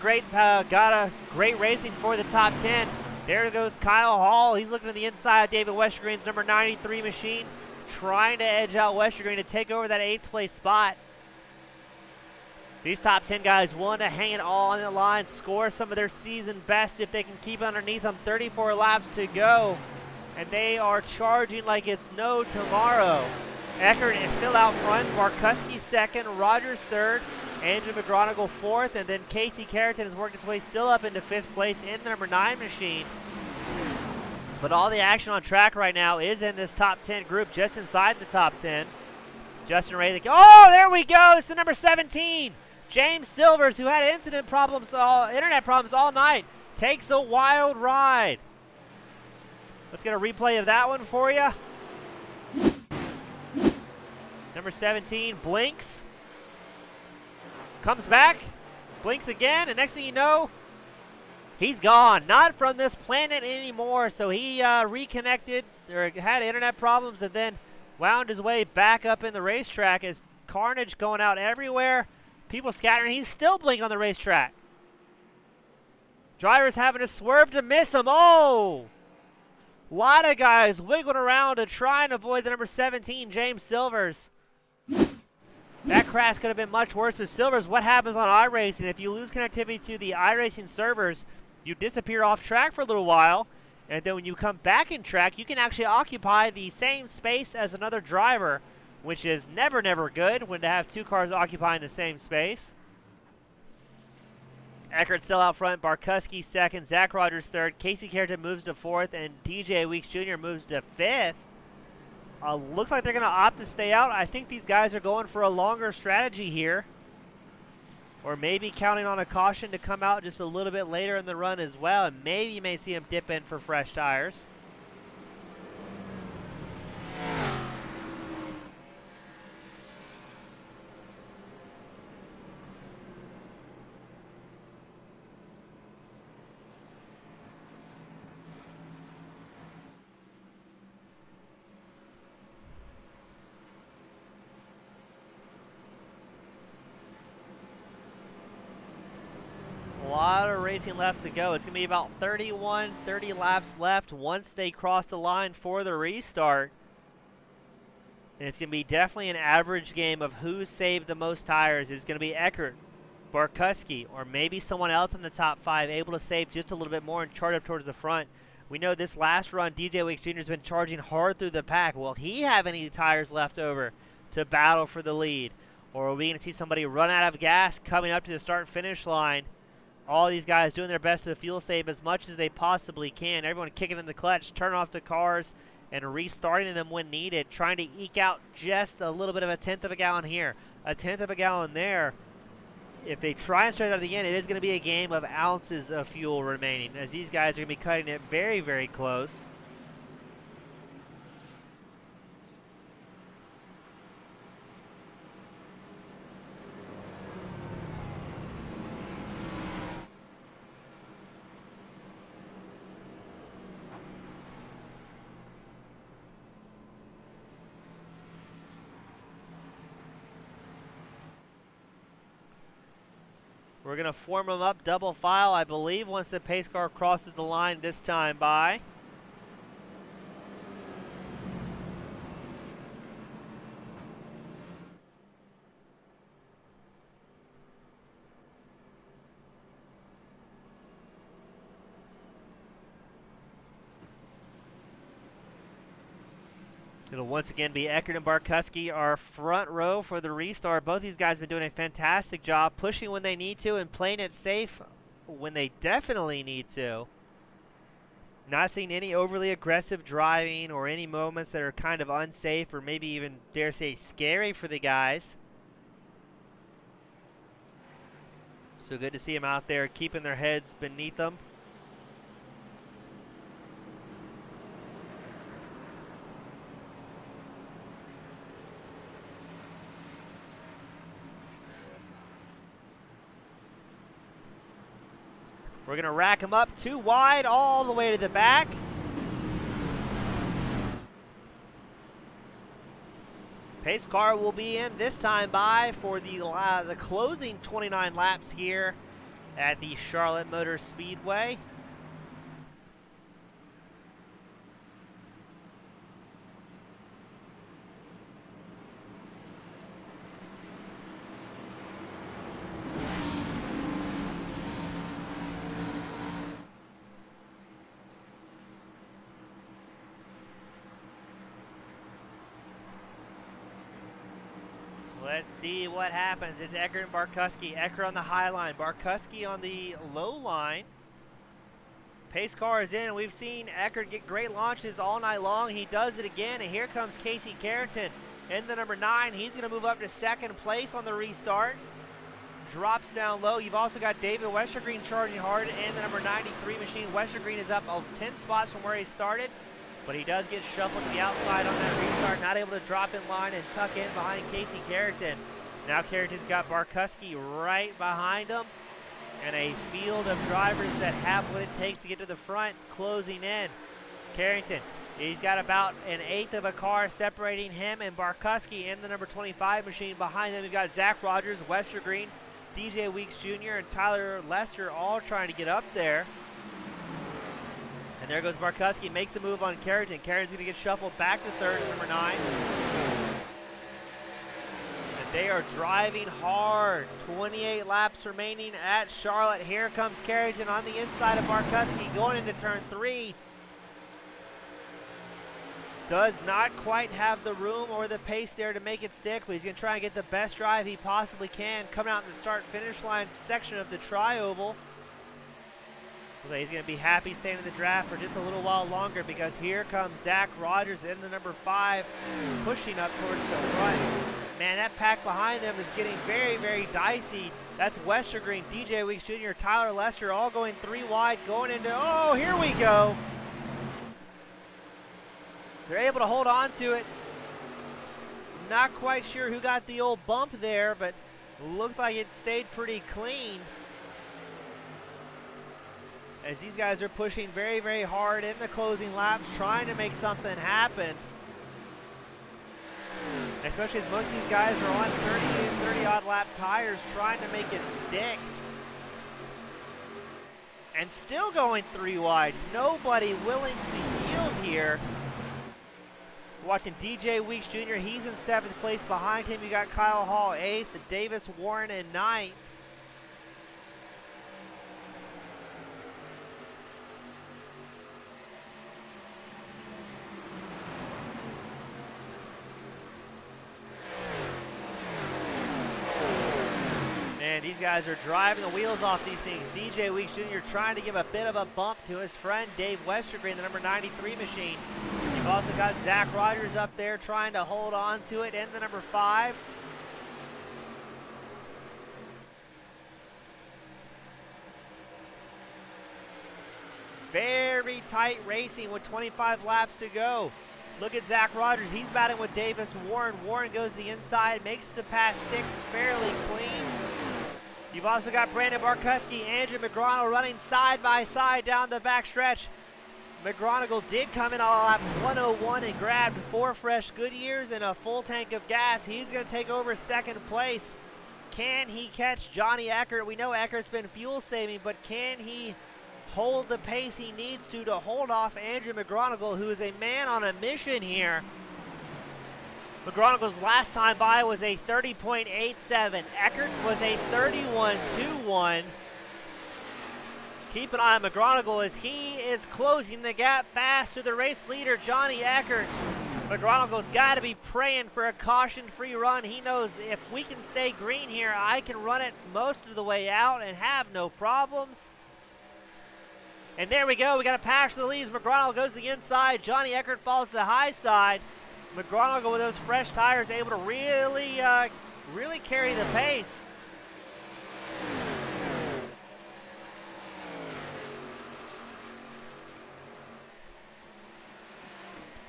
great racing for the top 10. There goes Kyle Hall. He's looking to the inside of David Westergreen's number 93 machine, trying to edge out Westergreen to take over that 8th place spot. These top 10 guys willing to hang it all on the line, score some of their season best if they can keep underneath them. 34 laps to go, and they are charging like it's no tomorrow. Eckert is still out front. Markuski second, Rogers third, Andrew McGronigle fourth, and then Casey Carrington has worked its way still up into 5th place in the number 9 machine. But all the action on track right now is in this top 10 group, just inside the top 10. Justin Ray, oh, there we go. It's the number 17. James Silvers, who had internet problems all night, takes a wild ride. Let's get a replay of that one for you. Number 17 blinks, comes back, blinks again, and next thing you know, he's gone. Not from this planet anymore. So he reconnected or had internet problems and then wound his way back up in the racetrack as carnage going out everywhere. People scattering. He's still blinking on the racetrack. Drivers having to swerve to miss him. Oh! A lot of guys wiggling around to try and avoid the number 17, James Silvers. That crash could have been much worse with Silvers. What happens on iRacing? If you lose connectivity to the iRacing servers, you disappear off track for a little while. And then when you come back in track, you can actually occupy the same space as another driver, which is never, never good when to have 2 cars occupying the same space. Eckert still out front, Barkuski second, Zach Rogers third, Casey Carrington moves to 4th, and DJ Weeks Jr. moves to 5th. Looks like they're going to opt to stay out. I think these guys are going for a longer strategy here. Or maybe counting on a caution to come out just a little bit later in the run as well, and maybe you may see them dip in for fresh tires. A lot of racing left to go. It's going to be about 30 laps left once they cross the line for the restart. And it's going to be definitely an average game of who saved the most tires. It's going to be Eckert, Barkuski, or maybe someone else in the top 5 able to save just a little bit more and charge up towards the front. We know this last run, DJ Weeks Jr. has been charging hard through the pack. Will he have any tires left over to battle for the lead? Or are we going to see somebody run out of gas coming up to the start-finish line? All these guys doing their best to fuel save as much as they possibly can. Everyone kicking in the clutch, turning off the cars, and restarting them when needed, trying to eke out just a little bit of a 1/10 of a gallon here, a 1/10 of a gallon there. If they try and stretch out the end, it is going to be a game of ounces of fuel remaining, as these guys are going to be cutting it very, very close. We're going to form them up double file, I believe, once the pace car crosses the line this time by. It'll once again be Eckert and Barkuski, our front row for the restart. Both these guys have been doing a fantastic job, pushing when they need to and playing it safe when they definitely need to. Not seeing any overly aggressive driving or any moments that are kind of unsafe or maybe even, dare say, scary for the guys. So good to see them out there keeping their heads beneath them. We're going to rack them up 2 wide all the way to the back. Pace car will be in this time by for the closing 29 laps here at the Charlotte Motor Speedway. Let's see what happens. It's Eckert and Barkuski. Eckert on the high line, Barkuski on the low line. Pace car is in, and we've seen Eckert get great launches all night long. He does it again, and here comes Casey Carrington in the number 9. He's going to move up to second place on the restart. Drops down low. You've also got David Westergreen charging hard in the number 93 machine. Westergreen is up 10 spots from where he started, but he does get shuffled to the outside on that restart, not able to drop in line and tuck in behind Casey Carrington. Now Carrington's got Barkuski right behind him, and a field of drivers that have what it takes to get to the front closing in. Carrington, he's got about an 1/8 of a car separating him and Barkuski in the number 25 machine. Behind them, we've got Zach Rogers, Westergreen, DJ Weeks Jr., and Tyler Lester all trying to get up there. And there goes Barkuski, makes a move on Carrington. Carrington's going to get shuffled back to third, number 9. And they are driving hard. 28 laps remaining at Charlotte. Here comes Carrington on the inside of Barkuski going into turn 3. Does not quite have the room or the pace there to make it stick, but he's going to try and get the best drive he possibly can coming out in the start-finish line section of the tri-oval. He's going to be happy staying in the draft for just a little while longer, because here comes Zach Rogers in the number 5, pushing up towards the front. Man, that pack behind them is getting very, very dicey. That's Westergreen, DJ Weeks Jr., Tyler Lester, all going 3 wide, going into, oh, here we go. They're able to hold on to it. Not quite sure who got the old bump there, but looks like it stayed pretty clean, as these guys are pushing very, very hard in the closing laps, trying to make something happen. Especially as most of these guys are on 30-odd lap tires, trying to make it stick. And still going 3 wide. Nobody willing to yield here. Watching DJ Weeks Jr., he's in 7th place. Behind him, you got Kyle Hall 8th, Davis Warren in 9th. And these guys are driving the wheels off these things. DJ Weeks Jr. trying to give a bit of a bump to his friend Dave Westergreen, the number 93 machine. You've also got Zach Rogers up there trying to hold on to it in the number 5. Very tight racing with 25 laps to go. Look at Zach Rogers. He's batting with Davis Warren. Warren goes the inside, makes the pass stick fairly clean. You've also got Brandon Barkuski, Andrew McGronigle running side by side down the back stretch. McGronigle did come in on lap 101 and grabbed 4 fresh Goodyears and a full tank of gas. He's going to take over 2nd place. Can he catch Johnny Eckert? We know Eckert's been fuel saving, but can he hold the pace he needs to hold off Andrew McGronigle, who is a man on a mission here? McGronigle's last time by was a 30.87. Eckert's was a 31.21. Keep an eye on McGronigle as he is closing the gap fast to the race leader, Johnny Eckert. McGronigle's got to be praying for a caution-free run. He knows if we can stay green here, I can run it most of the way out and have no problems. And there we go. We got a pass to the leads. McGronigle goes to the inside. Johnny Eckert falls to the high side. McGronigle with those fresh tires able to really carry the pace.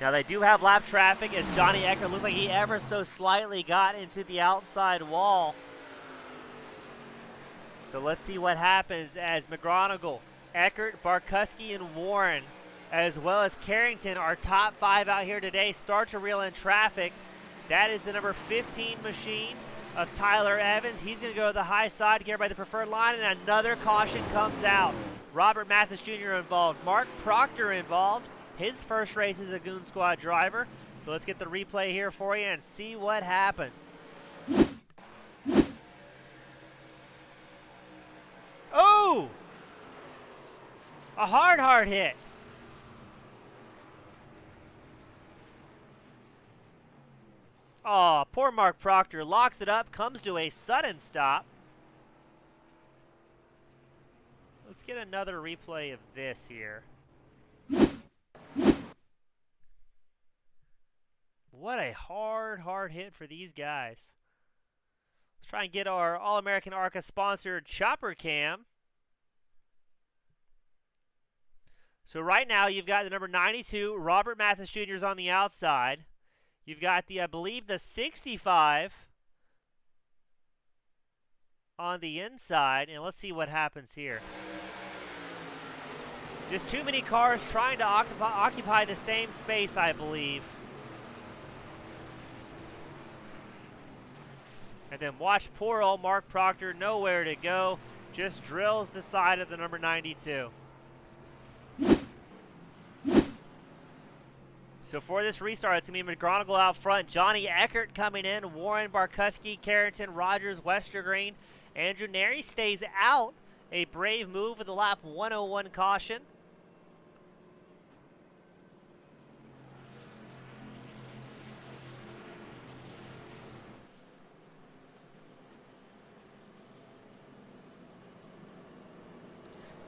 Now they do have lap traffic as Johnny Eckert looks like he ever so slightly got into the outside wall. So let's see what happens as McGonigal, Eckert, Barkuski, and Warren, as well as Carrington, our top 5 out here today, start to reel in traffic. That is the number 15 machine of Tyler Evans. He's going to go to the high side to get everybody the preferred line, and another caution comes out. Robert Mathis Jr. involved. Mark Proctor involved. His first race as a Goon Squad driver. So let's get the replay here for you and see what happens. Oh! A hard hit. Oh, poor Mark Proctor locks it up, comes to a sudden stop. Let's get another replay of this here. What a hard hit for these guys. Let's try and get our All-American ARCA sponsored chopper cam. So right now you've got the number 92, Robert Mathis Jr. is on the outside. You've got the, I believe, the 65 on the inside, and let's see what happens here. Just too many cars trying to occupy the same space, I believe. And then watch poor old Mark Proctor, nowhere to go, just drills the side of the number 92. So for this restart, it's going to be McGonigal out front, Johnny Eckert coming in, Warren, Barkuski, Carrington, Rogers, Westergreen. Andrew Neri stays out. A brave move with a lap 101 caution.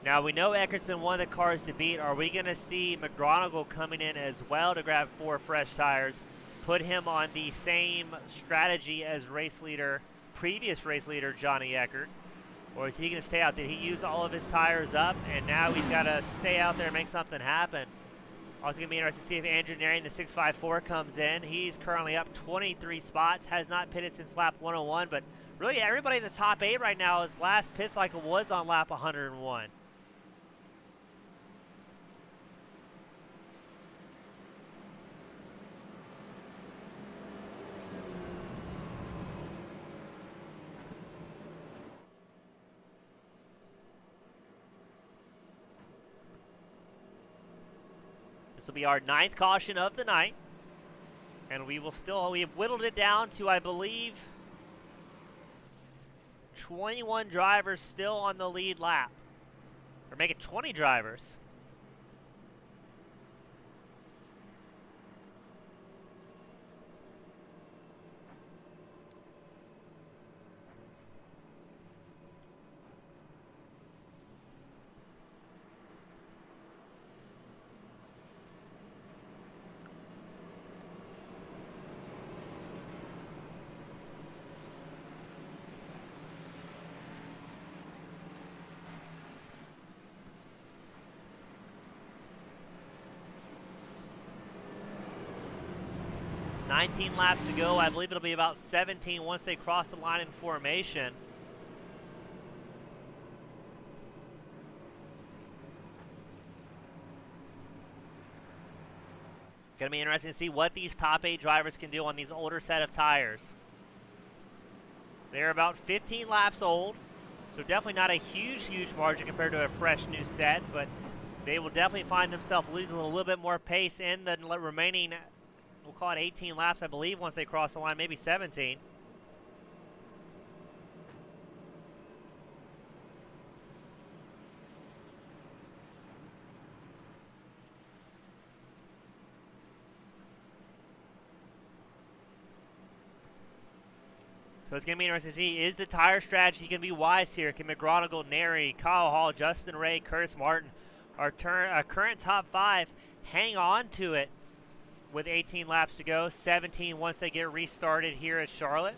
Now we know Eckert's been one of the cars to beat. Are we going to see McGonigal coming in as well to grab 4 fresh tires, put him on the same strategy as previous race leader Johnny Eckert? Or is he going to stay out? Did he use all of his tires up and now he's got to stay out there and make something happen? Also going to be interesting to see if Andrew Neri in the 654 comes in. He's currently up 23 spots, has not pitted since lap 101, but really everybody in the top 8 right now is last pits like it was on lap 101. This will be our 9th caution of the night. And we have whittled it down to, I believe, 21 drivers still on the lead lap. Or make it 20 drivers. $19 laps to go. I believe it'll be about 17 once they cross the line in formation. Going to be interesting to see what these top 8 drivers can do on these older set of tires. They're about 15 laps old, so definitely not a huge margin compared to a fresh new set, but they will definitely find themselves losing a little bit more pace in the remaining, we'll call it 18 laps, I believe, once they cross the line, maybe 17. So it's going to be interesting to see, is the tire strategy going to be wise here? Can McGonigal, Neri, Kyle Hall, Justin Ray, Curtis Martin, our current top 5, hang on to it with 18 laps to go, 17 once they get restarted here at Charlotte?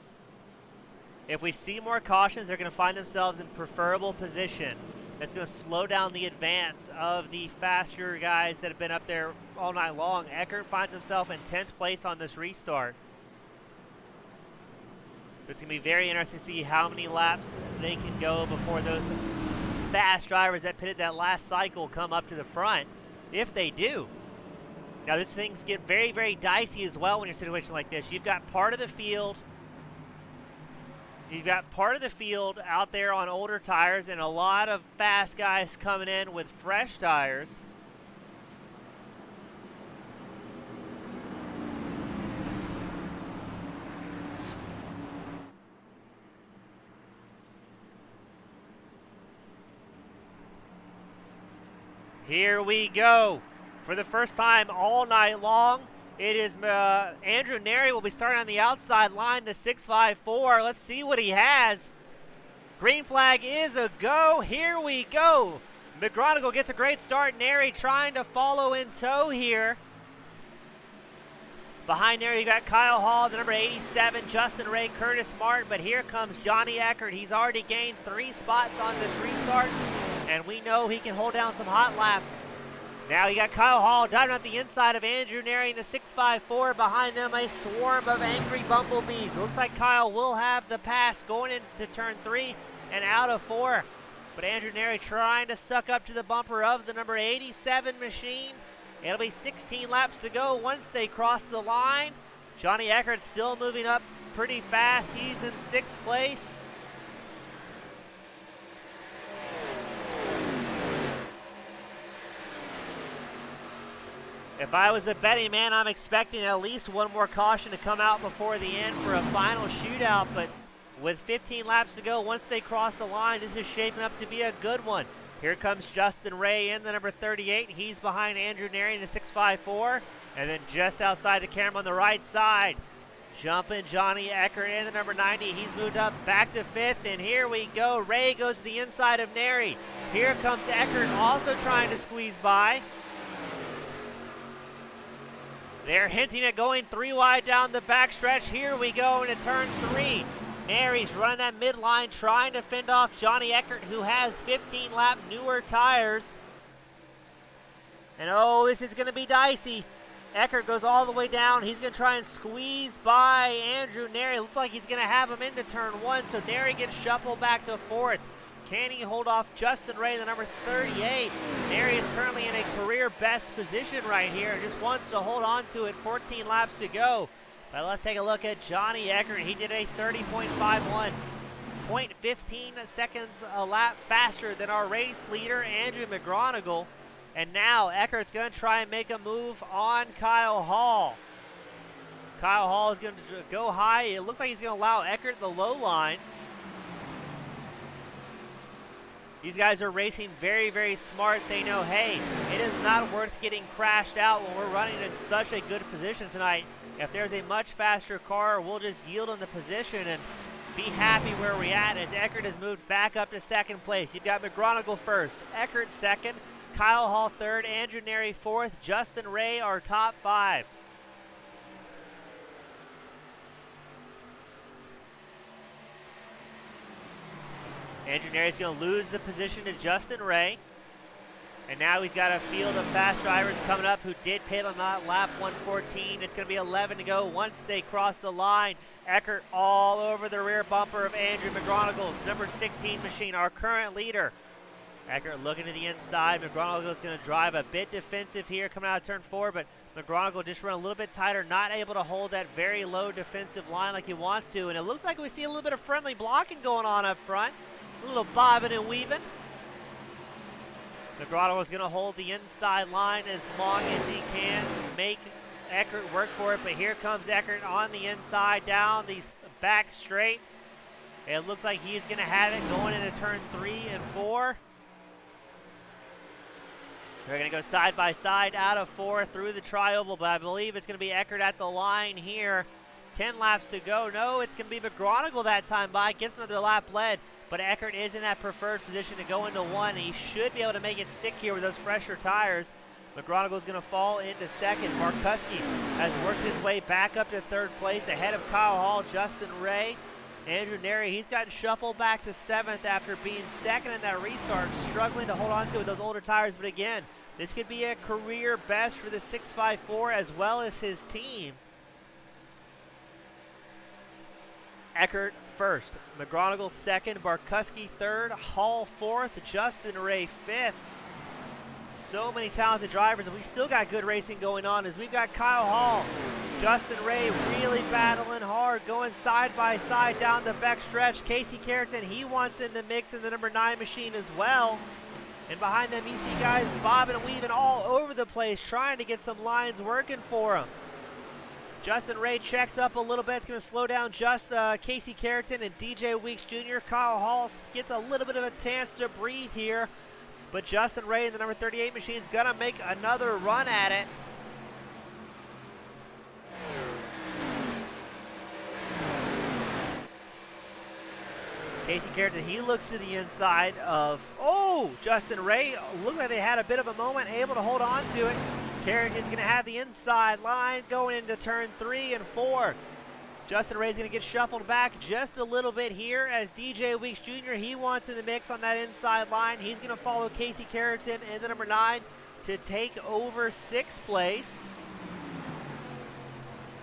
If we see more cautions, they're going to find themselves in preferable position. That's going to slow down the advance of the faster guys that have been up there all night long. Eckert finds himself in 10th place on this restart. So it's going to be very interesting to see how many laps they can go before those fast drivers that pitted that last cycle come up to the front, if they do. Now, this things get very, very dicey as well when you're in a situation like this. You've got part of the field out there on older tires and a lot of fast guys coming in with fresh tires. Here we go. For the first time all night long, it is Andrew Neri will be starting on the outside line, the 654. Let's see what he has. Green flag is a go. Here we go. McGronigle gets a great start. Neri trying to follow in tow here. Behind Neri, you got Kyle Hall, the number 87, Justin Ray, Curtis Martin, but here comes Johnny Eckert. He's already gained 3 spots on this restart, and we know he can hold down some hot laps. Now you got Kyle Hall diving at the inside of Andrew Neri in the 654. Behind them, a swarm of angry bumblebees. Looks like Kyle will have the pass going into turn 3 and out of 4. But Andrew Neri trying to suck up to the bumper of the number 87 machine. It'll be 16 laps to go once they cross the line. Johnny Eckert still moving up pretty fast. He's in 6th place. If I was a betting man, I'm expecting at least one more caution to come out before the end for a final shootout. But with 15 laps to go, once they cross the line, this is shaping up to be a good one. Here comes Justin Ray in the number 38. He's behind Andrew Neri in the 654. And then just outside the camera on the right side, jumping Johnny Eckert in the number 90. He's moved up back to 5th. And here we go. Ray goes to the inside of Neri. Here comes Eckert also trying to squeeze by. They're hinting at going 3 wide down the backstretch. Here we go into turn 3. Neri's running that midline, trying to fend off Johnny Eckert, who has 15-lap newer tires. And oh, this is going to be dicey. Eckert goes all the way down. He's going to try and squeeze by Andrew Neri. Looks like he's going to have him into turn 1, so Neri gets shuffled back to 4th. Can he hold off Justin Ray, the number 38? Neri is currently in a career best position right here. Just wants to hold on to it. 14 laps to go. But let's take a look at Johnny Eckert. He did a 30.51, 0.15 seconds a lap faster than our race leader, Andrew McGronigle. And now Eckert's going to try and make a move on Kyle Hall. Kyle Hall is going to go high. It looks like he's going to allow Eckert the low line. These guys are racing very, very smart. They know, hey, it is not worth getting crashed out when we're running in such a good position tonight. If there's a much faster car, we'll just yield on the position and be happy where we're at, as Eckert has moved back up to 2nd place. You've got McGronigle 1st, Eckert 2nd, Kyle Hall 3rd, Andrew Neri 4th, Justin Ray our top 5. Andrew Neri's going to lose the position to Justin Ray. And now he's got a field of fast drivers coming up who did pit on that lap 114. It's going to be 11 to go once they cross the line. Eckert all over the rear bumper of Andrew McGronigle's number 16 machine, our current leader. Eckert looking to the inside. McGronigle is going to drive a bit defensive here coming out of turn 4, but McGronigle just run a little bit tighter, not able to hold that very low defensive line like he wants to. And it looks like we see a little bit of friendly blocking going on up front. A little bobbing and weaving. McGronigle is going to hold the inside line as long as he can, make Eckert work for it. But here comes Eckert on the inside, down the back straight. It looks like he's going to have it going into turn 3 and 4. They're going to go side by side out of 4 through the tri-oval, but I believe it's going to be Eckert at the line here. 10 laps to go. No, it's going to be McGronigle that time by. Gets another lap led. But Eckert is in that preferred position to go into 1. He should be able to make it stick here with those fresher tires. McGronigle is going to fall into 2nd. Markuski has worked his way back up to 3rd place ahead of Kyle Hall, Justin Ray. Andrew Neri, he's gotten shuffled back to 7th after being 2nd in that restart, struggling to hold on to it with those older tires. But again, this could be a career best for the 654 as well as his team. Eckert first, McGonigal second, Barkuski third, Hall fourth, Justin Ray fifth. So many talented drivers, and we still got good racing going on as we've got Kyle Hall, Justin Ray really battling hard, going side by side down the back stretch. Casey Carrington, he wants in the mix in the number 9 machine as well. And behind them, you see guys bobbing and weaving all over the place, trying to get some lines working for them. Justin Ray checks up a little bit. It's going to slow down just Casey Carrington and DJ Weeks Jr. Kyle Hall gets a little bit of a chance to breathe here. But Justin Ray in the number 38 machine is going to make another run at it. Casey Carrington, he looks to the inside of, Justin Ray. Looks like they had a bit of a moment, able to hold on to it. Carrington's going to have the inside line going into turn 3 and 4. Justin Ray's going to get shuffled back just a little bit here as DJ Weeks Jr., he wants in the mix on that inside line. He's going to follow Casey Carrington in the number 9 to take over 6th place.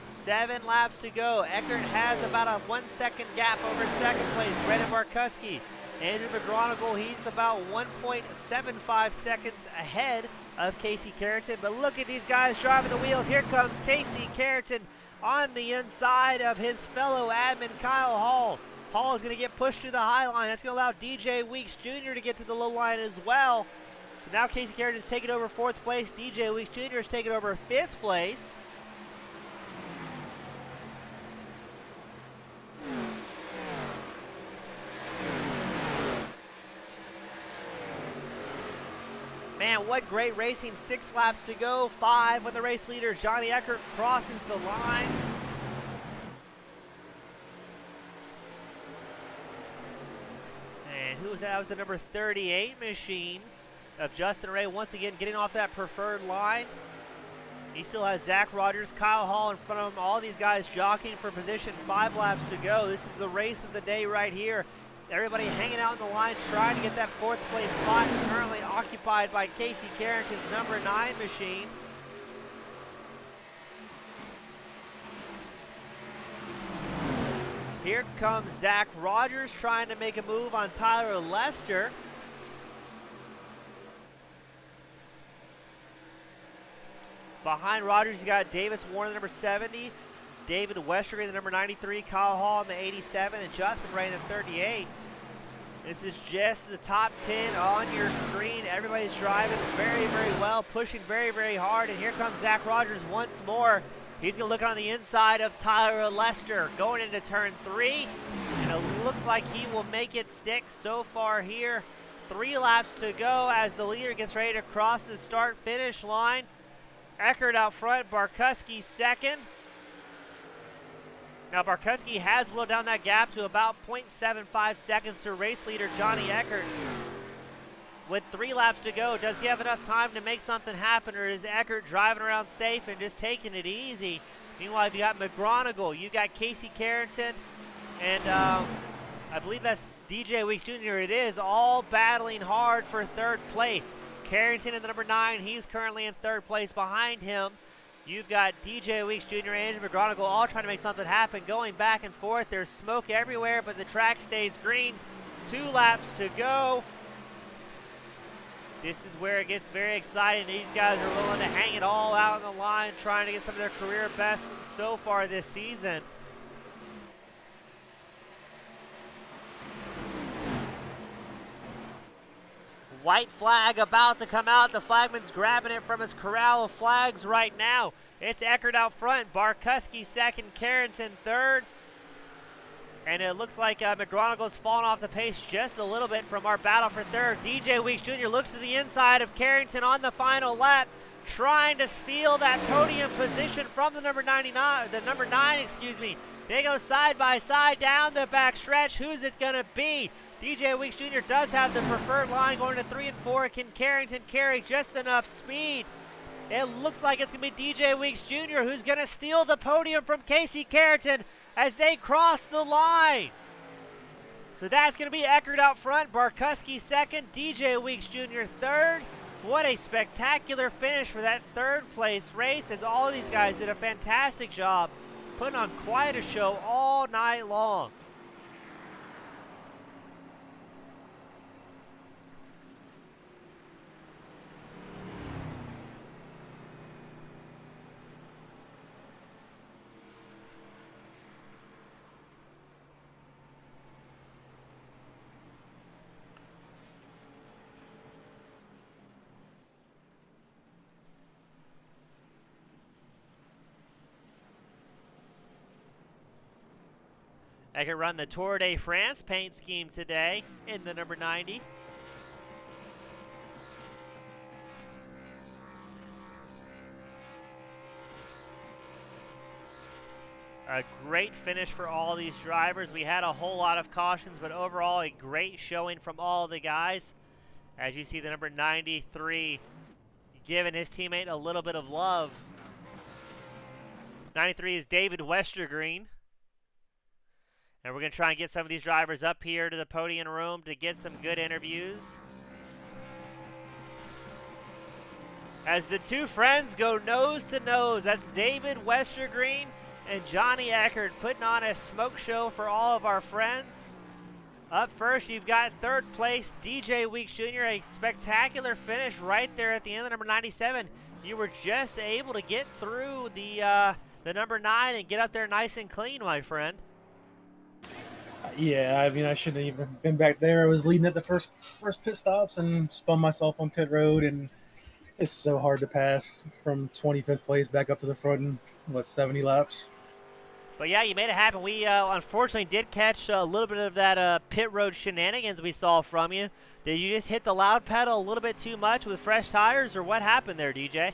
7 laps to go. Eckert has about a 1 second gap over 2nd place. Brendan Barkuski. Andrew McGonigal, he's about 1.75 seconds ahead of Casey Carrington. But look at these guys driving the wheels. Here comes Casey Carrington on the inside of his fellow admin, Kyle Hall. Hall is going to get pushed to the high line. That's going to allow DJ Weeks Jr. to get to the low line as well. So now Casey Carrington's taking over 4th place. DJ Weeks Jr. is taking over 5th place. Man, what great racing. 6 laps to go. 5 when the race leader, Johnny Eckert, crosses the line. And who was that? That was the number 38 machine of Justin Ray. Once again, getting off that preferred line. He still has Zach Rogers, Kyle Hall in front of him. All these guys jockeying for position. 5 laps to go. This is the race of the day right here. Everybody hanging out in the line, trying to get that 4th place spot, currently occupied by Casey Carrington's number 9 machine. Here comes Zach Rogers trying to make a move on Tyler Lester. Behind Rogers, you got Davis Warren, the number 70. David Westergaard, the number 93, Kyle Hall in the 87, and Justin Ray in the 38. This is just the top 10 on your screen. Everybody's driving very, very well, pushing very, very hard. And here comes Zach Rogers once more. He's going to look on the inside of Tyler Lester going into turn 3. And it looks like he will make it stick so far here. 3 laps to go as the leader gets ready to cross the start-finish line. Eckert out front, Barkuski second. Now Barkuski has whittled down that gap to about 0.75 seconds to race leader Johnny Eckert. With 3 laps to go, does he have enough time to make something happen, or is Eckert driving around safe and just taking it easy? Meanwhile, you got McGonigal, you got Casey Carrington, and I believe that's DJ Weeks Jr. It is all battling hard for 3rd place. Carrington in the number 9, he's currently in 3rd place. Behind him, you've got DJ Weeks Jr. and Andrew McGonigal all trying to make something happen, going back and forth. There's smoke everywhere, but the track stays green. 2 laps to go. This is where it gets very exciting. These guys are willing to hang it all out on the line, trying to get some of their career best so far this season. White flag about to come out. The flagman's grabbing it from his corral of flags right now. It's Eckert out front, Barkuski second, Carrington third. And it looks like McGonigal's fallen off the pace just a little bit from our battle for 3rd. DJ Weeks Jr. looks to the inside of Carrington on the final lap, trying to steal that podium position from the number 9. They go side by side down the back stretch. Who's it going to be? DJ Weeks Jr. does have the preferred line going to 3 and 4. Can Carrington carry just enough speed? It looks like it's going to be DJ Weeks Jr. who's going to steal the podium from Casey Carrington as they cross the line. So that's going to be Eckert out front, Barkuski second, DJ Weeks Jr. third. What a spectacular finish for that 3rd place race, as all of these guys did a fantastic job putting on quite a show all night long. I could run the Tour de France paint scheme today in the number 90. A great finish for all these drivers. We had a whole lot of cautions, but overall a great showing from all the guys. As you see, the number 93 giving his teammate a little bit of love. 93 is David Westergreen. And we're going to try and get some of these drivers up here to the podium room to get some good interviews. As the two friends go nose to nose, that's David Westergreen and Johnny Eckert putting on a smoke show for all of our friends. Up first, you've got third place, DJ Weeks Jr., a spectacular finish right there at the end of number 97. You were just able to get through the number 9 and get up there nice and clean, my friend. Yeah, I mean, I shouldn't have even been back there. I was leading at the first pit stops and spun myself on pit road, and it's so hard to pass from 25th place back up to the front in, 70 laps? But yeah, you made it happen. We unfortunately did catch a little bit of that pit road shenanigans we saw from you. Did you just hit the loud pedal a little bit too much with fresh tires, or what happened there, DJ?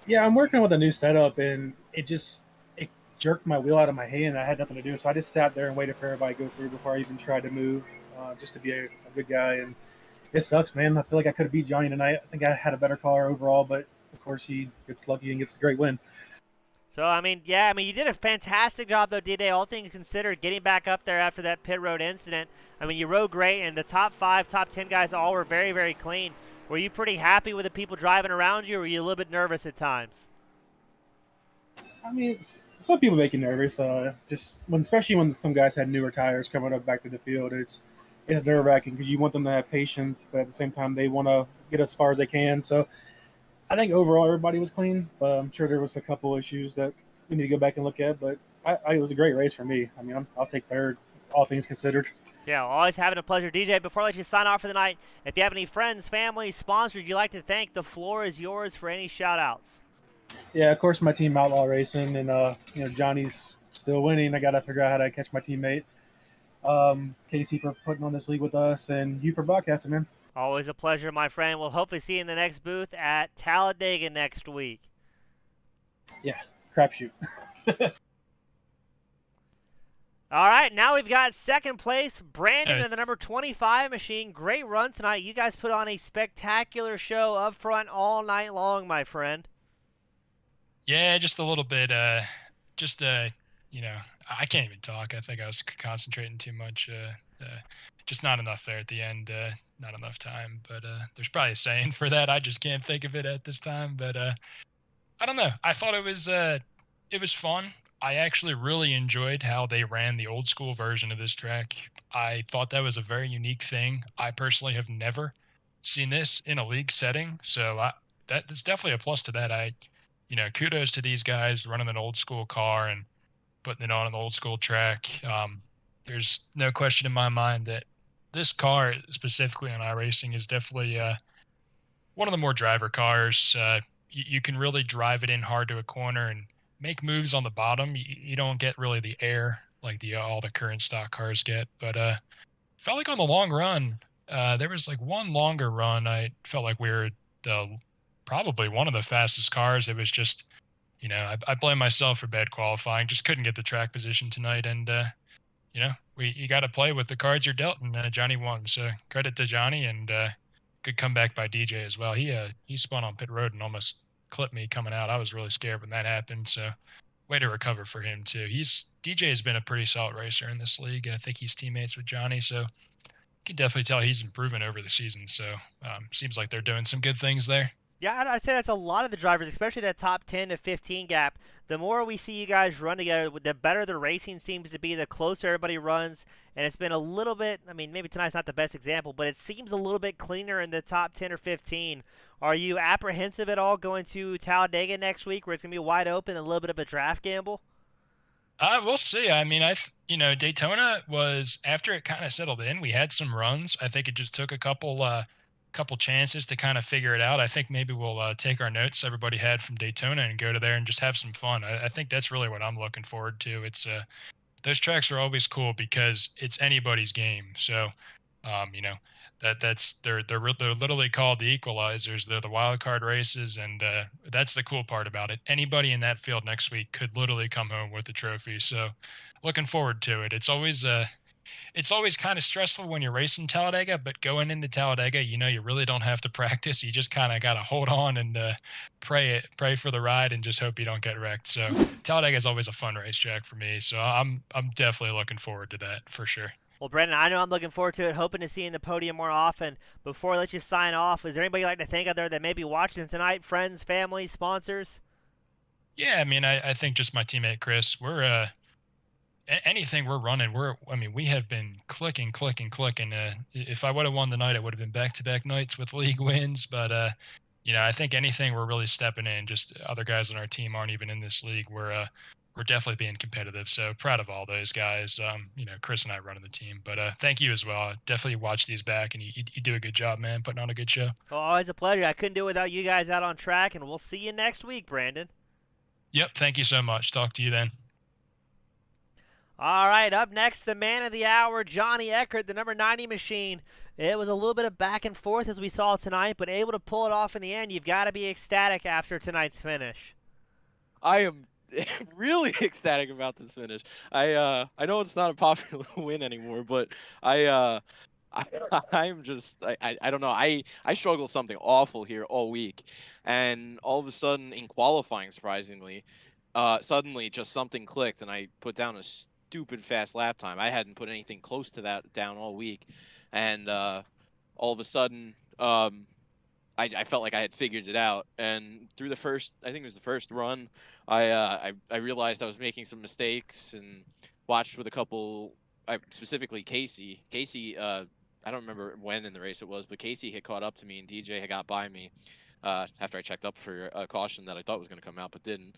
Yeah, I'm working with a new setup, and it jerked my wheel out of my hand. I had nothing to do, so I just sat there and waited for everybody to go through before I even tried to move, just to be a good guy. And it sucks, man. I feel like I could have beat Johnny tonight. I think I had a better car overall, but of course he gets lucky and gets the great win. So, you did a fantastic job, though, D-Day, all things considered, getting back up there after that pit road incident. You rode great, and the top 5, top 10 guys all were very, very clean. Were you pretty happy with the people driving around you, or were you a little bit nervous at times? Some people make you nervous, especially when some guys had newer tires coming up back to the field. It's nerve-wracking because you want them to have patience, but at the same time, they want to get as far as they can. So I think overall everybody was clean, but I'm sure there was a couple issues that we need to go back and look at. But it was a great race for me. I'll take third, all things considered. Yeah, always having a pleasure. DJ, before I let you sign off for the night, if you have any friends, family, sponsors you'd like to thank, the floor is yours for any shout-outs. Yeah, of course, my team, Outlaw Racing, and Johnny's still winning. I got to figure out how to catch my teammate. Casey for putting on this league with us, and you for broadcasting, man. Always a pleasure, my friend. We'll hopefully see you in the next booth at Talladega next week. Yeah, crapshoot. All right, now we've got second place, Brandon in the number 25 machine. Great run tonight. You guys put on a spectacular show up front all night long, my friend. Yeah, just a little bit. I can't even talk. I think I was concentrating too much. Just not enough there at the end. Not enough time. But there's probably a saying for that. I just can't think of it at this time. But I don't know. I thought it was fun. I actually really enjoyed how they ran the old school version of this track. I thought that was a very unique thing. I personally have never seen this in a league setting. So that's definitely a plus to that. Kudos to these guys running an old school car and putting it on an old school track. There's no question in my mind that this car, specifically on iRacing, is definitely one of the more driver cars. You can really drive it in hard to a corner and make moves on the bottom. You don't get really the air like all the current stock cars get. But felt like on the long run, there was like one longer run. I felt like we were probably one of the fastest cars. It was just, I blame myself for bad qualifying. Just couldn't get the track position tonight. And, you got to play with the cards you're dealt, and Johnny won. So credit to Johnny, and good comeback by DJ as well. He spun on pit road and almost clipped me coming out. I was really scared when that happened. So way to recover for him too. DJ has been a pretty solid racer in this league, and I think he's teammates with Johnny. So you can definitely tell he's improving over the season. So seems like they're doing some good things there. Yeah, I'd say that's a lot of the drivers, especially that top 10 to 15 gap. The more we see you guys run together, the better the racing seems to be, the closer everybody runs. And it's been a little bit, maybe tonight's not the best example, but it seems a little bit cleaner in the top 10 or 15. Are you apprehensive at all going to Talladega next week where it's going to be wide open, a little bit of a draft gamble? We'll see. Daytona was, after it kind of settled in, we had some runs. I think it just took a couple chances to kind of figure it out. I think maybe we'll take our notes everybody had from Daytona and go to there and just have some fun. I think that's really what I'm looking forward to. It's those tracks are always cool because it's anybody's game. So, you know, they're literally called the equalizers. They're the wild card races, and that's the cool part about it. Anybody in that field next week could literally come home with a trophy. So, looking forward to it. It's always kind of stressful when you're racing Talladega, but going into Talladega, you really don't have to practice. You just kind of got to hold on and pray for the ride, and just hope you don't get wrecked. So Talladega is always a fun racetrack for me. So I'm definitely looking forward to that for sure. Well, Brendan, I know I'm looking forward to it, hoping to see you in the podium more often. Before I let you sign off, is there anybody you'd like to thank out there that may be watching tonight? Friends, family, sponsors? Yeah, I mean, I think just my teammate Chris. We're anything we're running, we have been clicking, clicking, clicking. If I would have won the night, it would have been back-to-back nights with league wins. But I think anything we're really stepping in. Just other guys on our team aren't even in this league. We're definitely being competitive. So proud of all those guys. Chris and I running the team. But thank you as well. Definitely watch these back, and you do a good job, man, putting on a good show. Oh, always a pleasure. I couldn't do it without you guys out on track, and we'll see you next week, Brandon. Yep, thank you so much. Talk to you then. All right, up next, the man of the hour, Johnny Eckert, the number 90 machine. It was a little bit of back and forth as we saw tonight, but able to pull it off in the end. You've got to be ecstatic after tonight's finish. I am really ecstatic about this finish. I know it's not a popular win anymore, but I'm just I don't know. I struggled something awful here all week, and all of a sudden in qualifying, surprisingly, suddenly just something clicked, and I put down a stupid fast lap time. I hadn't put anything close to that down all week, and all of a sudden, I felt like I had figured it out. And through the first, I think it was the first run, I realized I was making some mistakes, and watched with a couple, specifically Casey. Casey, I don't remember when in the race it was, but Casey had caught up to me, and DJ had got by me after I checked up for a caution that I thought was going to come out but didn't.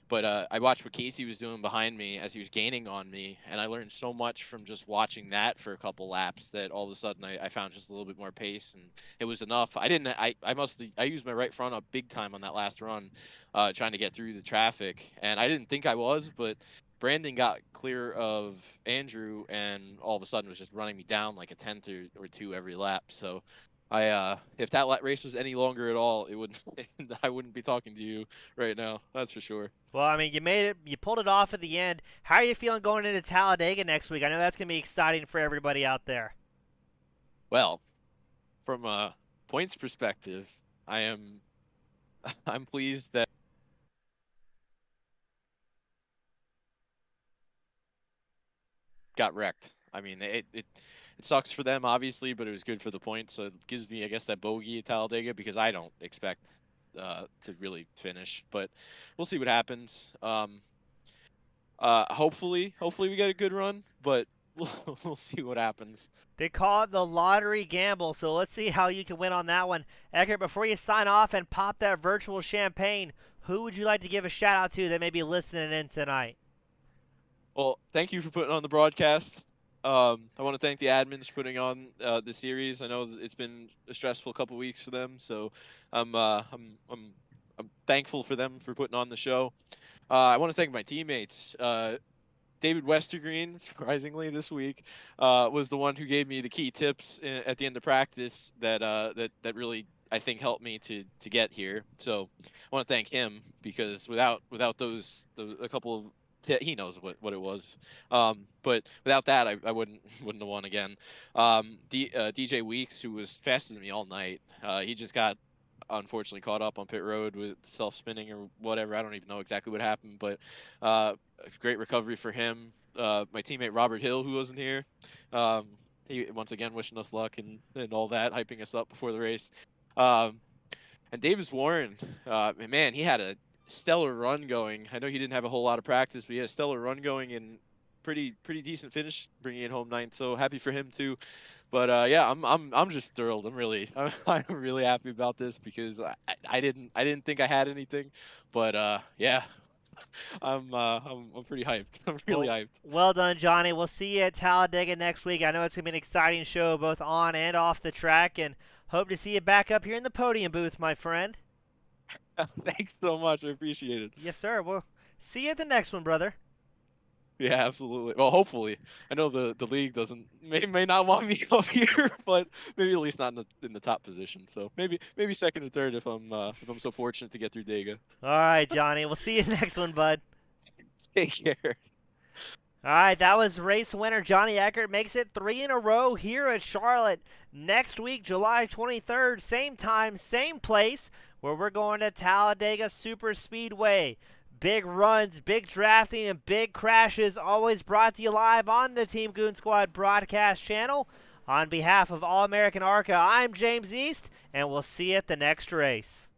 But I watched what Casey was doing behind me as he was gaining on me, and I learned so much from just watching that for a couple laps that all of a sudden I found just a little bit more pace, and it was enough. I used my right front up big time on that last run, trying to get through the traffic, and I didn't think I was, but Brandon got clear of Andrew, and all of a sudden was just running me down like a tenth or two every lap. So if that race was any longer at all, it wouldn't I wouldn't be talking to you right now. That's for sure. Well, I mean, you made it. You pulled it off at the end. How are you feeling going into Talladega next week? I know that's going to be exciting for everybody out there. Well, from a points perspective, I'm pleased that got wrecked. I mean, it sucks for them, obviously, but it was good for the points. So it gives me, I guess, that bogey at Talladega, because I don't expect to really finish. But we'll see what happens. Hopefully we get a good run, but we'll see what happens. They call it the lottery gamble, so let's see how you can win on that one. Eckert, before you sign off and pop that virtual champagne, who would you like to give a shout out to that may be listening in tonight? Well, thank you for putting on the broadcast. I want to thank the admins for putting on the series. I know it's been a stressful couple weeks for them, so I'm thankful for them for putting on the show. I want to thank my teammates. David Westergreen, surprisingly this week, was the one who gave me the key tips at the end of practice that really, I think, helped me to get here. So I want to thank him, because without those a couple of, he knows what it was, but without that I wouldn't have won again. DJ Weeks, who was faster than me all night, he just got unfortunately caught up on pit road with self-spinning or whatever. I don't even know exactly what happened, but great recovery for him. My teammate Robert Hill, who wasn't here, he once again wishing us luck and all that, hyping us up before the race. And Davis Warren, man, he had a stellar run going. I know he didn't have a whole lot of practice, but he had a stellar run going and pretty decent finish, bringing it home ninth. So happy for him too. But yeah, I'm just thrilled. I'm really happy about this, because I didn't think I had anything, but yeah, I'm pretty hyped. I'm really hyped. Well done, Johnny. We'll see you at Talladega next week. I know it's going to be an exciting show both on and off the track, and hope to see you back up here in the podium booth, my friend. Thanks so much. I appreciate it. Yes, sir. We'll see you at the next one, brother. Yeah, absolutely. Well, hopefully. I know the league may not want me up here, but maybe at least not in the top position. So maybe second or third if I'm so fortunate to get through Dega. All right, Johnny. We'll see you next one, bud. Take care. All right, that was race winner Johnny Eckert. Makes it 3 in a row here at Charlotte. Next week, July 23rd, same time, same place, where we're going to Talladega Super Speedway. Big runs, big drafting, and big crashes, always brought to you live on the Team Goon Squad broadcast channel. On behalf of All-American ARCA, I'm James East, and we'll see you at the next race.